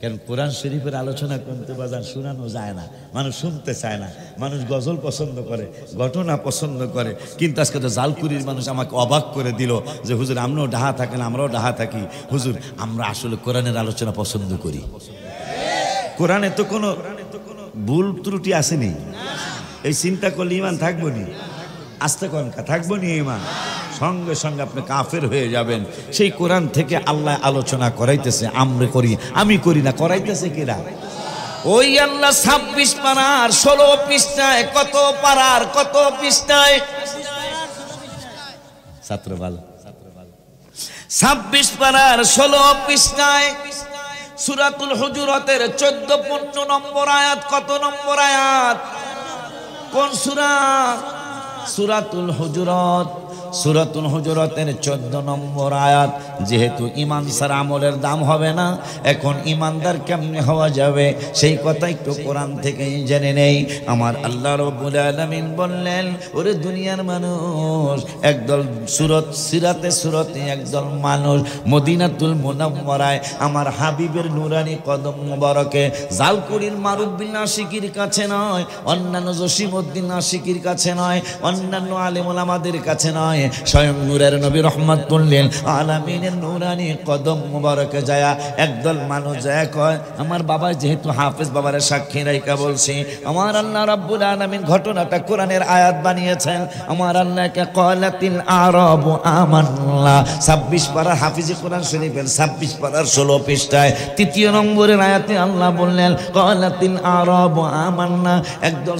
কারণ কোরআন শরীফের আলোচনা করতে বাজার শোনানো যায় না, মানুষ শুনতে চায় না, মানুষ গজল পছন্দ করে, ঘটনা পছন্দ করে। কিন্তু আজকে তো জালকুড়ির মানুষ আমাকে অবাক করে দিল যে হুজুর আমরাও ডাহা থাকেন, আমরাও ডাহা থাকি। হুজুর আমরা আসলে কোরআনের আলোচনা পছন্দ করি। কোরআনে তো কোনো ভুল ত্রুটি আসেনি, এই চিন্তা করলে ইমান থাকবো নি? আস্তে কনকা থাকবো নি ইমান? সঙ্গে সঙ্গে আপনি কাফের হয়ে যাবেন। সেই কোরআন থেকে আল্লাহ আলোচনা করাইতেছে, আমরা করি, আমি করি না, করাইতেছে কিরা? ওই আল্লাহ 26 পারার 16 পৃষ্ঠায়, কত পারার কত পৃষ্ঠায়? ছাত্র ভালো, 26 পারার 16 পৃষ্ঠায় সূরাতুল হুজুরাতের 14-15 নম্বর আয়াত। কত নম্বর আয়াত? কোন সূরা? সূরাতুল হুজুরাত। সূরাতুল হুজুরাতের 14 নম্বর আয়াত। যেহেতু ঈমান ছাড়া আমলের দাম হবে না, এখন ঈমানদার কেমনে হওয়া যাবে সেই কথা একটু কোরআন থেকে জেনে নেই। আমার আল্লাহ রাব্বুল আলামিন বললেন, ওরে দুনিয়ার মানুষ, একদল সিরাতে একদল মানুষ মদিনাতুল মুনাওয়ারায় আমার হাবিবের নুরানি কদম মোবারকে, জালকুড়ির মারুফ বিন আশিকির কাছে নয়, অন্যান্য জসিমউদ্দিন আশিকির কাছে নয়, অন্যান্য আলেম ওলামাদের কাছে নয়, স্বয়ং নূরের নবী রাহমাতুল লিল আলামিনের নুরানি কদম মোবারকে যায়া একদল মানুষ যায় কয়, আমার বাবা যেহেতু হাফেজ, বাবারে সাক্ষী রাইকা বলছি, আমার আল্লাহ রাব্বুল আলামিন ঘটনাটা কোরআনের আয়াত বানিয়েছেন। আমার আল্লাহকে ক্বালাতিল আরাবু আমান্না, 26 পারা হাফিজে কোরআন শরীফের 26 পারার 16 পৃষ্ঠায় 3 নম্বরের আয়াতে আল্লাহ বললেন, ক্বালাতিল আরাবু আমান্না, একদল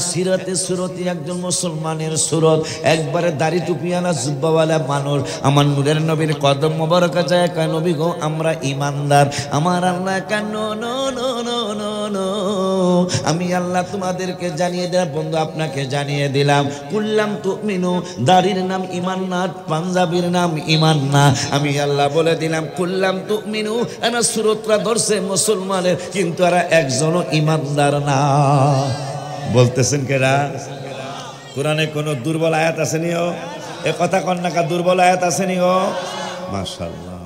সুরতি একজন মুসলমানের সুরত, একবারে দাড়ি টুপিওয়ালা জুব্বাওয়ালা মানুষ আমার নূরের নবীর কদম মোবারকে যায় কয়, নবী গো আমরা ঈমানদার। আমার আল্লাহ কেন no no no no no, আমি আল্লাহ তোমাদেরকে জানিয়ে দিলাম, বন্ধু আপনাকে জানিয়ে দিলাম, কুল্লাম তুমিনু, দাড়ির নাম ঈমান না, পাঞ্জাবির নাম ঈমান না, আমি আল্লাহ বলে দিলাম কুল্লাম তুমিনু। এরা সুরতরা ধরছে মুসলমানের, কিন্তু এরা একজনও ঈমানদার না। বলতেছেন কেরা? কোরআনে কোনো দুর্বল আয়াত আসেনি? ও এ কথা কন্যাকা দুর্বল আয়াত আসেনি? ও মাশাআল্লাহ।